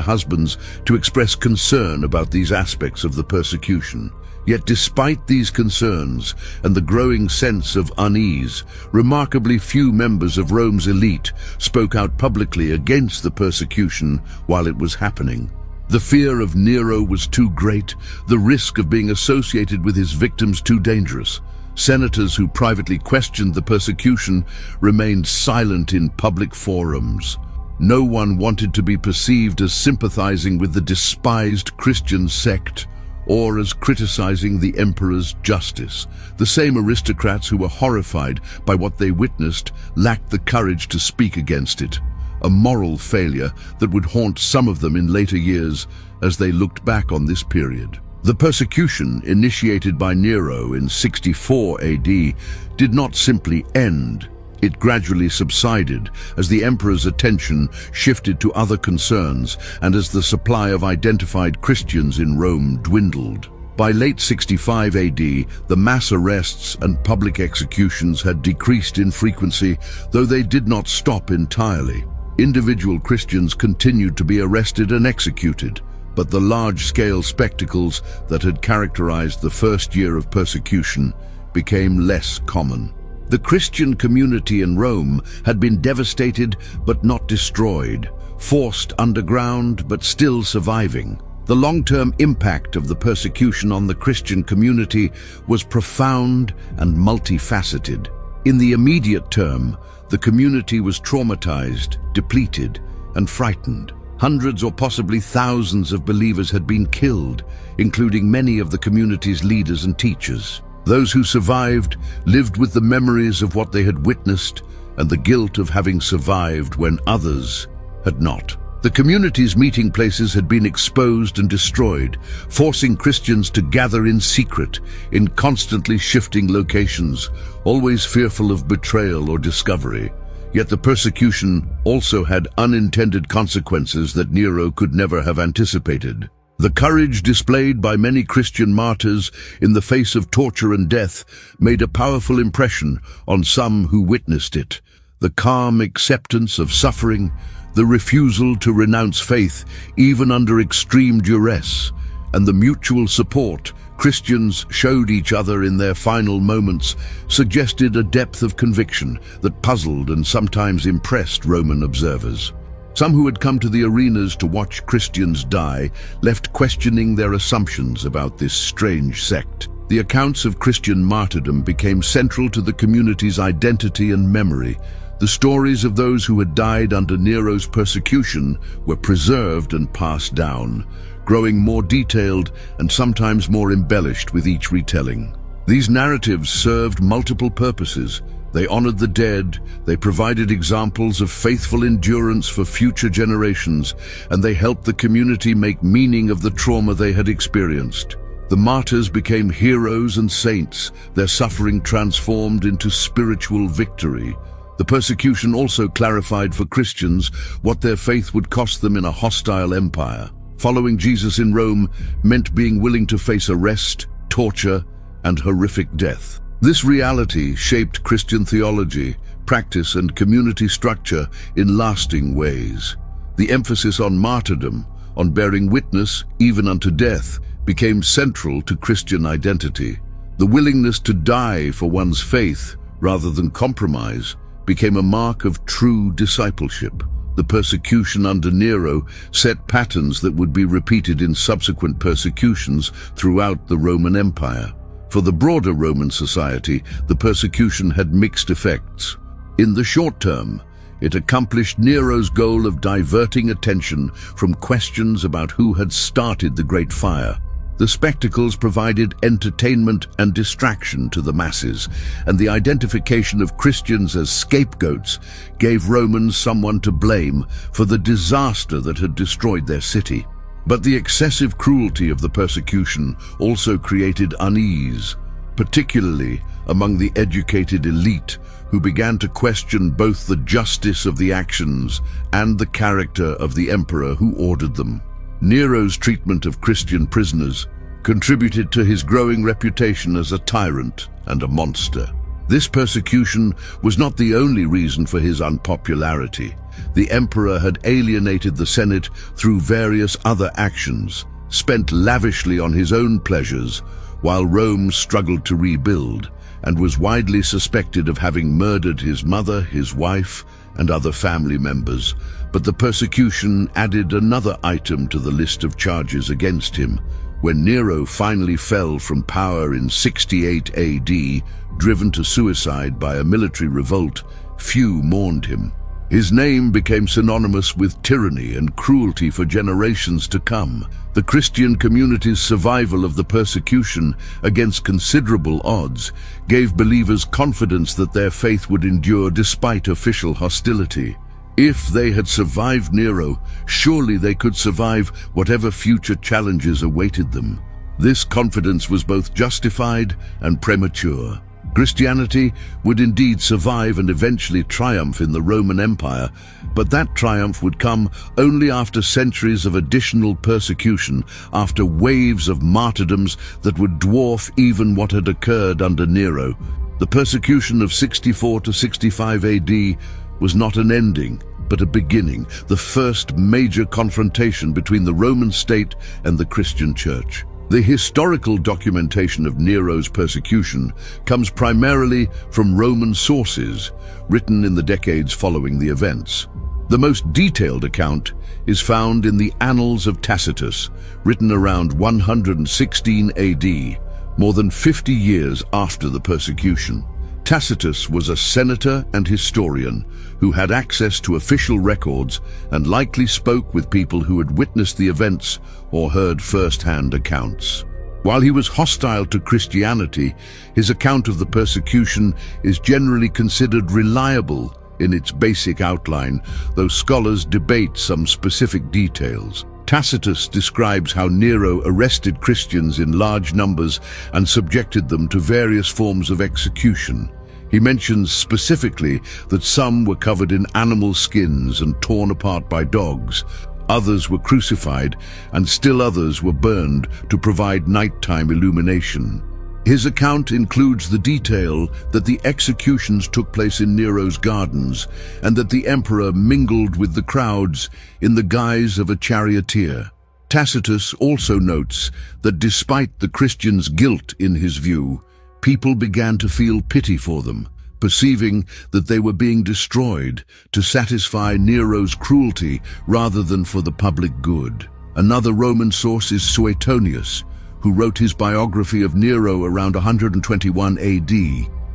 husbands to express concern about these aspects of the persecution. Yet despite these concerns and the growing sense of unease, remarkably few members of Rome's elite spoke out publicly against the persecution while it was happening. The fear of Nero was too great, the risk of being associated with his victims too dangerous. Senators who privately questioned the persecution remained silent in public forums. No one wanted to be perceived as sympathizing with the despised Christian sect or as criticizing the emperor's justice. The same aristocrats who were horrified by what they witnessed lacked the courage to speak against it, a moral failure that would haunt some of them in later years as they looked back on this period. The persecution initiated by Nero in 64 AD did not simply end. It gradually subsided as the emperor's attention shifted to other concerns and as the supply of identified Christians in Rome dwindled. By late 65 AD, the mass arrests and public executions had decreased in frequency, though they did not stop entirely. Individual Christians continued to be arrested and executed, but the large-scale spectacles that had characterized the first year of persecution became less common. The Christian community in Rome had been devastated but not destroyed, forced underground but still surviving. The long-term impact of the persecution on the Christian community was profound and multifaceted. In the immediate term, the community was traumatized, depleted, and frightened. Hundreds or possibly thousands of believers had been killed, including many of the community's leaders and teachers. Those who survived lived with the memories of what they had witnessed and the guilt of having survived when others had not. The community's meeting places had been exposed and destroyed, forcing Christians to gather in secret, in constantly shifting locations, always fearful of betrayal or discovery. Yet the persecution also had unintended consequences that Nero could never have anticipated. The courage displayed by many Christian martyrs in the face of torture and death made a powerful impression on some who witnessed it. The calm acceptance of suffering, the refusal to renounce faith even under extreme duress, and the mutual support Christians showed each other in their final moments suggested a depth of conviction that puzzled and sometimes impressed Roman observers. Some who had come to the arenas to watch Christians die left questioning their assumptions about this strange sect. The accounts of Christian martyrdom became central to the community's identity and memory. The stories of those who had died under Nero's persecution were preserved and passed down, growing more detailed and sometimes more embellished with each retelling. These narratives served multiple purposes. They honored the dead, they provided examples of faithful endurance for future generations, and they helped the community make meaning of the trauma they had experienced. The martyrs became heroes and saints, their suffering transformed into spiritual victory. The persecution also clarified for Christians what their faith would cost them in a hostile empire. Following Jesus in Rome meant being willing to face arrest, torture, and horrific death. This reality shaped Christian theology, practice, and community structure in lasting ways. The emphasis on martyrdom, on bearing witness even unto death, became central to Christian identity. The willingness to die for one's faith, rather than compromise, became a mark of true discipleship. The persecution under Nero set patterns that would be repeated in subsequent persecutions throughout the Roman Empire. For the broader Roman society, the persecution had mixed effects. In the short term, it accomplished Nero's goal of diverting attention from questions about who had started the Great Fire. The spectacles provided entertainment and distraction to the masses, and the identification of Christians as scapegoats gave Romans someone to blame for the disaster that had destroyed their city. But the excessive cruelty of the persecution also created unease, particularly among the educated elite, who began to question both the justice of the actions and the character of the emperor who ordered them. Nero's treatment of Christian prisoners contributed to his growing reputation as a tyrant and a monster. This persecution was not the only reason for his unpopularity. The emperor had alienated the Senate through various other actions, spent lavishly on his own pleasures, while Rome struggled to rebuild, and was widely suspected of having murdered his mother, his wife, and other family members. But the persecution added another item to the list of charges against him. When Nero finally fell from power in 68 AD, driven to suicide by a military revolt, few mourned him. His name became synonymous with tyranny and cruelty for generations to come. The Christian community's survival of the persecution against considerable odds gave believers confidence that their faith would endure despite official hostility. If they had survived Nero, surely they could survive whatever future challenges awaited them. This confidence was both justified and premature. Christianity would indeed survive and eventually triumph in the Roman Empire, but that triumph would come only after centuries of additional persecution, after waves of martyrdoms that would dwarf even what had occurred under Nero. The persecution of 64 to 65 AD was not an ending, but a beginning, the first major confrontation between the Roman state and the Christian Church. The historical documentation of Nero's persecution comes primarily from Roman sources, written in the decades following the events. The most detailed account is found in the Annals of Tacitus, written around 116 AD, more than 50 years after the persecution. Tacitus was a senator and historian who had access to official records and likely spoke with people who had witnessed the events or heard first-hand accounts. While he was hostile to Christianity, his account of the persecution is generally considered reliable in its basic outline, though scholars debate some specific details. Tacitus describes how Nero arrested Christians in large numbers and subjected them to various forms of execution. He mentions specifically that some were covered in animal skins and torn apart by dogs, others were crucified, and still others were burned to provide nighttime illumination. His account includes the detail that the executions took place in Nero's gardens and that the emperor mingled with the crowds in the guise of a charioteer. Tacitus also notes that despite the Christians' guilt in his view, people began to feel pity for them, perceiving that they were being destroyed to satisfy Nero's cruelty rather than for the public good. Another Roman source is Suetonius, who wrote his biography of Nero around 121 AD.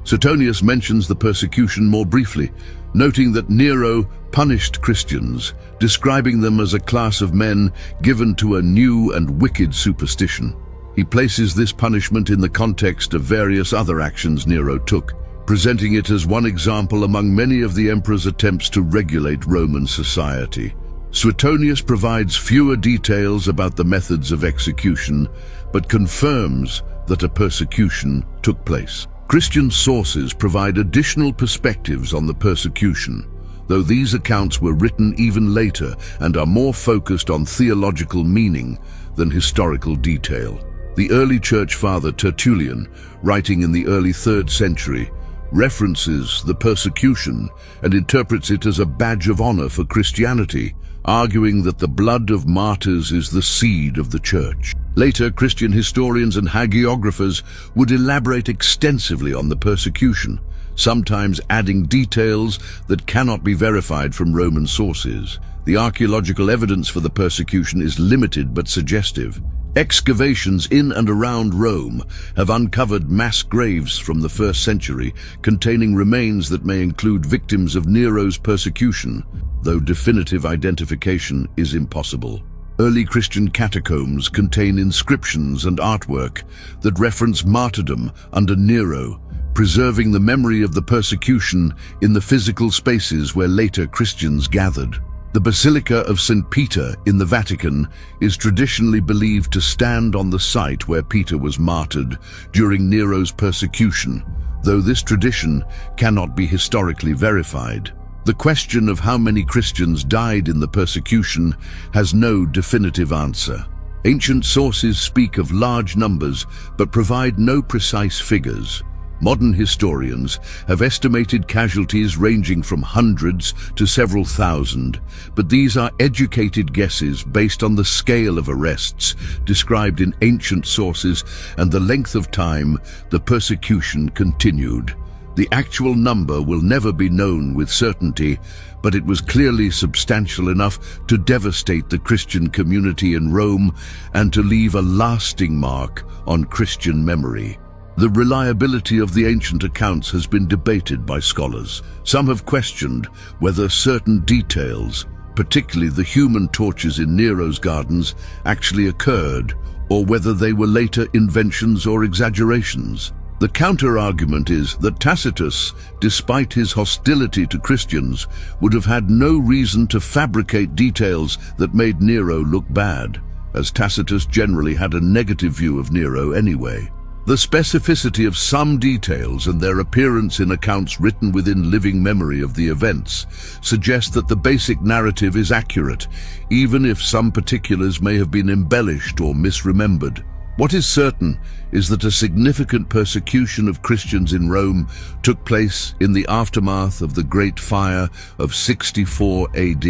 Suetonius mentions the persecution more briefly, noting that Nero punished Christians, describing them as a class of men given to a new and wicked superstition. He places this punishment in the context of various other actions Nero took, presenting it as one example among many of the emperor's attempts to regulate Roman society. Suetonius provides fewer details about the methods of execution, but confirms that a persecution took place. Christian sources provide additional perspectives on the persecution, though these accounts were written even later and are more focused on theological meaning than historical detail. The early church father Tertullian, writing in the early 3rd century, references the persecution and interprets it as a badge of honor for Christianity, arguing that the blood of martyrs is the seed of the church. Later, Christian historians and hagiographers would elaborate extensively on the persecution, sometimes adding details that cannot be verified from Roman sources. The archaeological evidence for the persecution is limited but suggestive. Excavations in and around Rome have uncovered mass graves from the 1st century containing remains that may include victims of Nero's persecution, though definitive identification is impossible. Early Christian catacombs contain inscriptions and artwork that reference martyrdom under Nero, preserving the memory of the persecution in the physical spaces where later Christians gathered. The Basilica of St. Peter in the Vatican is traditionally believed to stand on the site where Peter was martyred during Nero's persecution, though this tradition cannot be historically verified. The question of how many Christians died in the persecution has no definitive answer. Ancient sources speak of large numbers but provide no precise figures. Modern historians have estimated casualties ranging from hundreds to several thousand, but these are educated guesses based on the scale of arrests described in ancient sources and the length of time the persecution continued. The actual number will never be known with certainty, but it was clearly substantial enough to devastate the Christian community in Rome and to leave a lasting mark on Christian memory. The reliability of the ancient accounts has been debated by scholars. Some have questioned whether certain details, particularly the human torches in Nero's gardens, actually occurred, or whether they were later inventions or exaggerations. The counter-argument is that Tacitus, despite his hostility to Christians, would have had no reason to fabricate details that made Nero look bad, as Tacitus generally had a negative view of Nero anyway. The specificity of some details and their appearance in accounts written within living memory of the events suggest that the basic narrative is accurate, even if some particulars may have been embellished or misremembered. What is certain is that a significant persecution of Christians in Rome took place in the aftermath of the Great Fire of 64 AD,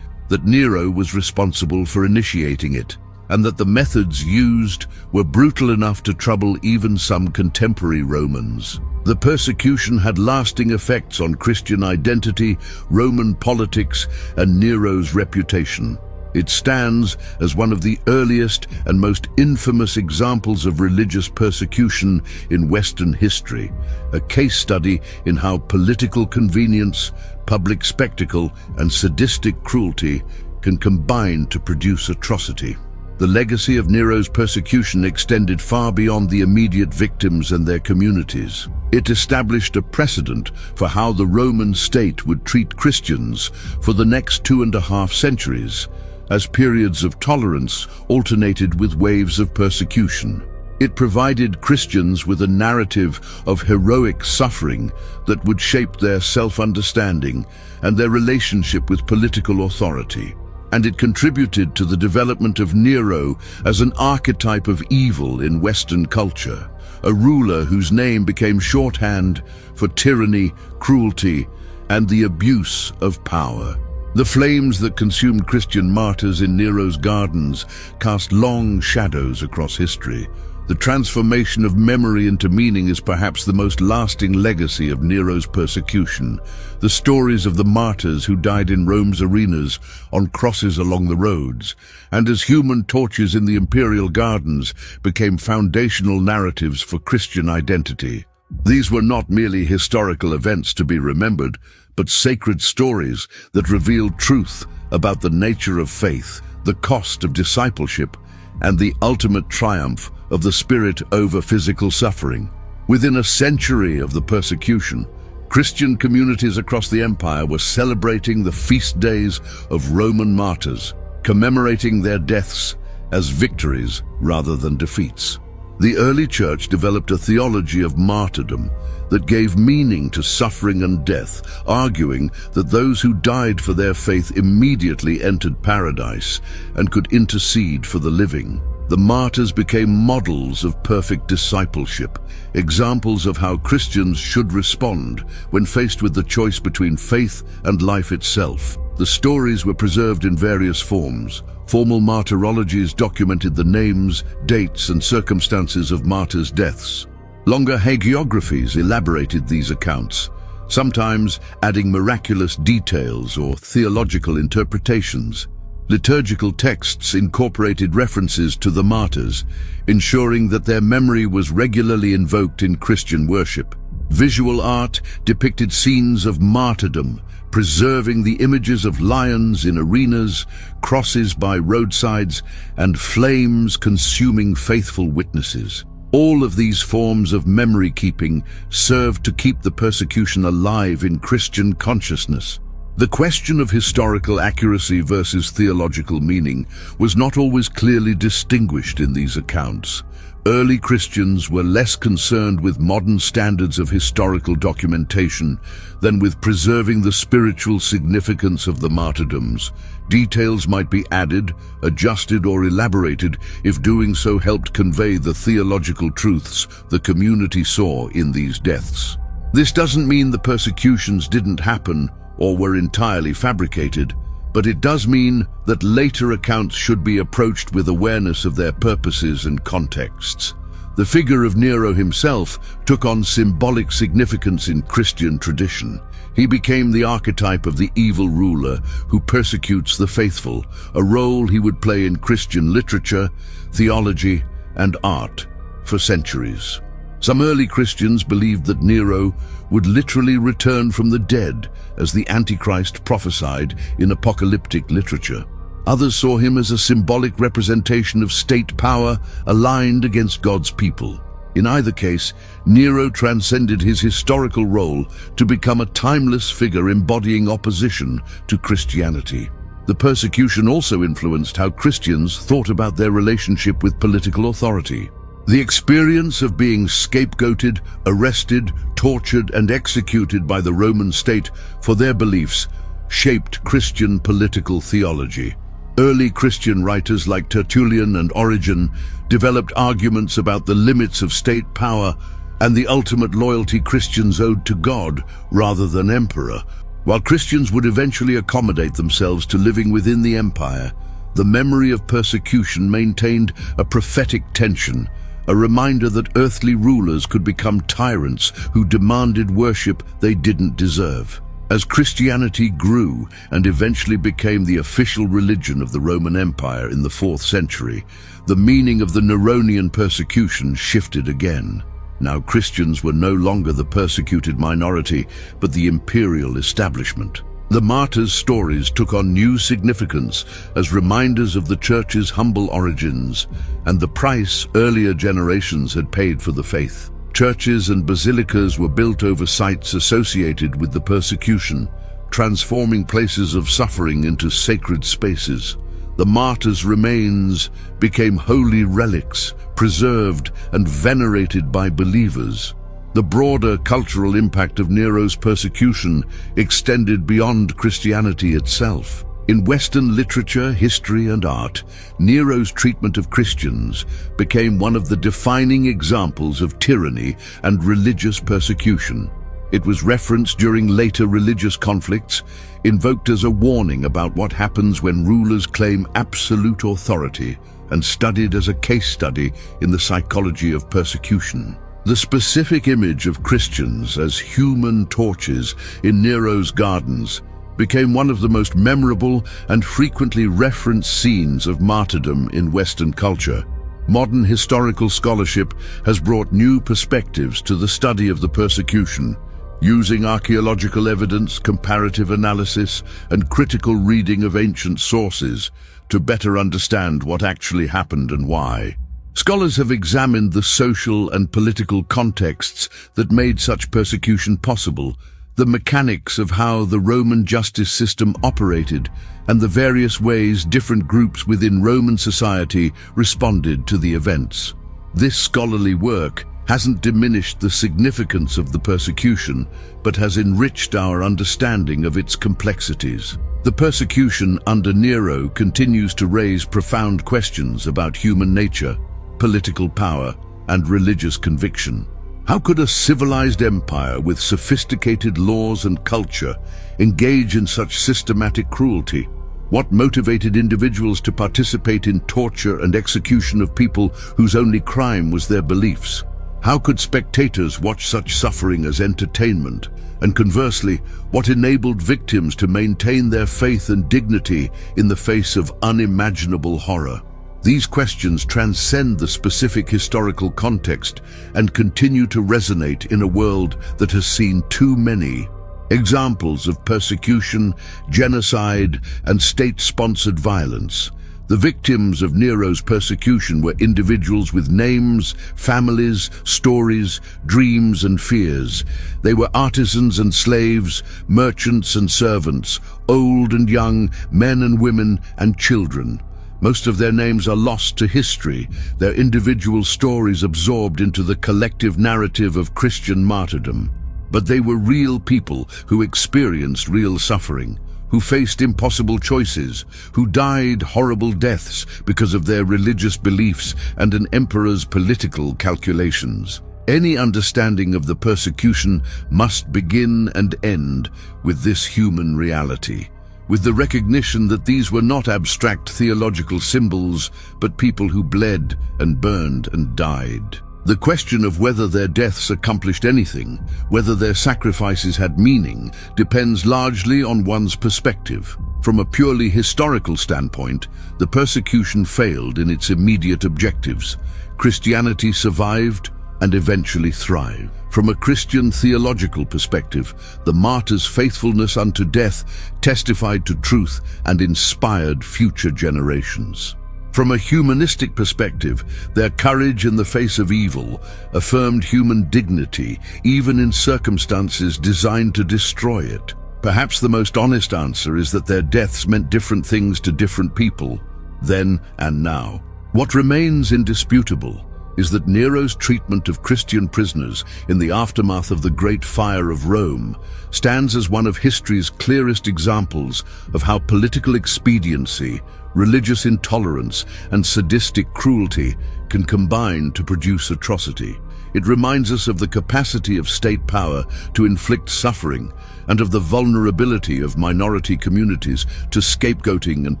that Nero was responsible for initiating it, and that the methods used were brutal enough to trouble even some contemporary Romans. The persecution had lasting effects on Christian identity, Roman politics, and Nero's reputation. It stands as one of the earliest and most infamous examples of religious persecution in Western history, a case study in how political convenience, public spectacle, and sadistic cruelty can combine to produce atrocity. The legacy of Nero's persecution extended far beyond the immediate victims and their communities. It established a precedent for how the Roman state would treat Christians for the next 2.5 centuries, as periods of tolerance alternated with waves of persecution. It provided Christians with a narrative of heroic suffering that would shape their self-understanding and their relationship with political authority. And it contributed to the development of Nero as an archetype of evil in Western culture, a ruler whose name became shorthand for tyranny, cruelty, and the abuse of power. The flames that consumed Christian martyrs in Nero's gardens cast long shadows across history. The transformation of memory into meaning is perhaps the most lasting legacy of Nero's persecution. The stories of the martyrs who died in Rome's arenas, on crosses along the roads, and as human torches in the imperial gardens became foundational narratives for Christian identity. These were not merely historical events to be remembered, but sacred stories that revealed truth about the nature of faith, the cost of discipleship, and the ultimate triumph of the spirit over physical suffering. Within a century of the persecution, Christian communities across the empire were celebrating the feast days of Roman martyrs, commemorating their deaths as victories rather than defeats. The early church developed a theology of martyrdom that gave meaning to suffering and death, arguing that those who died for their faith immediately entered paradise and could intercede for the living. The martyrs became models of perfect discipleship, examples of how Christians should respond when faced with the choice between faith and life itself. The stories were preserved in various forms. Formal martyrologies documented the names, dates, and circumstances of martyrs' deaths. Longer hagiographies elaborated these accounts, sometimes adding miraculous details or theological interpretations. Liturgical texts incorporated references to the martyrs, ensuring that their memory was regularly invoked in Christian worship. Visual art depicted scenes of martyrdom, preserving the images of lions in arenas, crosses by roadsides, and flames consuming faithful witnesses. All of these forms of memory-keeping served to keep the persecution alive in Christian consciousness. The question of historical accuracy versus theological meaning was not always clearly distinguished in these accounts. Early Christians were less concerned with modern standards of historical documentation than with preserving the spiritual significance of the martyrdoms. Details might be added, adjusted, or elaborated if doing so helped convey the theological truths the community saw in these deaths. This doesn't mean the persecutions didn't happen or were entirely fabricated, but it does mean that later accounts should be approached with awareness of their purposes and contexts. The figure of Nero himself took on symbolic significance in Christian tradition. He became the archetype of the evil ruler who persecutes the faithful, a role he would play in Christian literature, theology, and art for centuries. Some early Christians believed that Nero would literally return from the dead, as the Antichrist prophesied in apocalyptic literature. Others saw him as a symbolic representation of state power aligned against God's people. In either case, Nero transcended his historical role to become a timeless figure embodying opposition to Christianity. The persecution also influenced how Christians thought about their relationship with political authority. The experience of being scapegoated, arrested, tortured, and executed by the Roman state for their beliefs shaped Christian political theology. Early Christian writers like Tertullian and Origen developed arguments about the limits of state power and the ultimate loyalty Christians owed to God rather than emperor. While Christians would eventually accommodate themselves to living within the empire, the memory of persecution maintained a prophetic tension, a reminder that earthly rulers could become tyrants who demanded worship they didn't deserve. As Christianity grew and eventually became the official religion of the Roman Empire in the 4th century, the meaning of the Neronian persecution shifted again. Now Christians were no longer the persecuted minority, but the imperial establishment. The martyrs' stories took on new significance as reminders of the Church's humble origins and the price earlier generations had paid for the faith. Churches and basilicas were built over sites associated with the persecution, transforming places of suffering into sacred spaces. The martyrs' remains became holy relics, preserved and venerated by believers. The broader cultural impact of Nero's persecution extended beyond Christianity itself. In Western literature, history, and art, Nero's treatment of Christians became one of the defining examples of tyranny and religious persecution. It was referenced during later religious conflicts, invoked as a warning about what happens when rulers claim absolute authority, and studied as a case study in the psychology of persecution. The specific image of Christians as human torches in Nero's gardens became one of the most memorable and frequently referenced scenes of martyrdom in Western culture. Modern historical scholarship has brought new perspectives to the study of the persecution, using archaeological evidence, comparative analysis, and critical reading of ancient sources to better understand what actually happened and why. Scholars have examined the social and political contexts that made such persecution possible, the mechanics of how the Roman justice system operated, and the various ways different groups within Roman society responded to the events. This scholarly work hasn't diminished the significance of the persecution, but has enriched our understanding of its complexities. The persecution under Nero continues to raise profound questions about human nature, political power, and religious conviction. How could a civilized empire with sophisticated laws and culture engage in such systematic cruelty? What motivated individuals to participate in torture and execution of people whose only crime was their beliefs? How could spectators watch such suffering as entertainment? And conversely, what enabled victims to maintain their faith and dignity in the face of unimaginable horror? These questions transcend the specific historical context and continue to resonate in a world that has seen too many examples of persecution, genocide, and state-sponsored violence. The victims of Nero's persecution were individuals with names, families, stories, dreams, and fears. They were artisans and slaves, merchants and servants, old and young, men and women, and children. Most of their names are lost to history, their individual stories absorbed into the collective narrative of Christian martyrdom. But they were real people who experienced real suffering, who faced impossible choices, who died horrible deaths because of their religious beliefs and an emperor's political calculations. Any understanding of the persecution must begin and end with this human reality, with the recognition that these were not abstract theological symbols, but people who bled and burned and died. The question of whether their deaths accomplished anything, whether their sacrifices had meaning, depends largely on one's perspective. From a purely historical standpoint, the persecution failed in its immediate objectives. Christianity survived, and eventually thrive. From a Christian theological perspective, the martyrs' faithfulness unto death testified to truth and inspired future generations. From a humanistic perspective, their courage in the face of evil affirmed human dignity, even in circumstances designed to destroy it. Perhaps the most honest answer is that their deaths meant different things to different people, then and now. What remains indisputable is that Nero's treatment of Christian prisoners in the aftermath of the Great Fire of Rome stands as one of history's clearest examples of how political expediency, religious intolerance, and sadistic cruelty can combine to produce atrocity. It reminds us of the capacity of state power to inflict suffering and of the vulnerability of minority communities to scapegoating and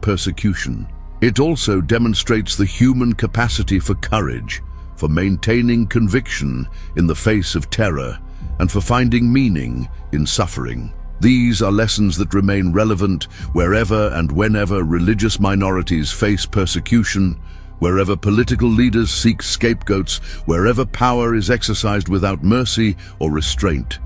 persecution. It also demonstrates the human capacity for courage, for maintaining conviction in the face of terror, and for finding meaning in suffering. These are lessons that remain relevant wherever and whenever religious minorities face persecution, wherever political leaders seek scapegoats, wherever power is exercised without mercy or restraint.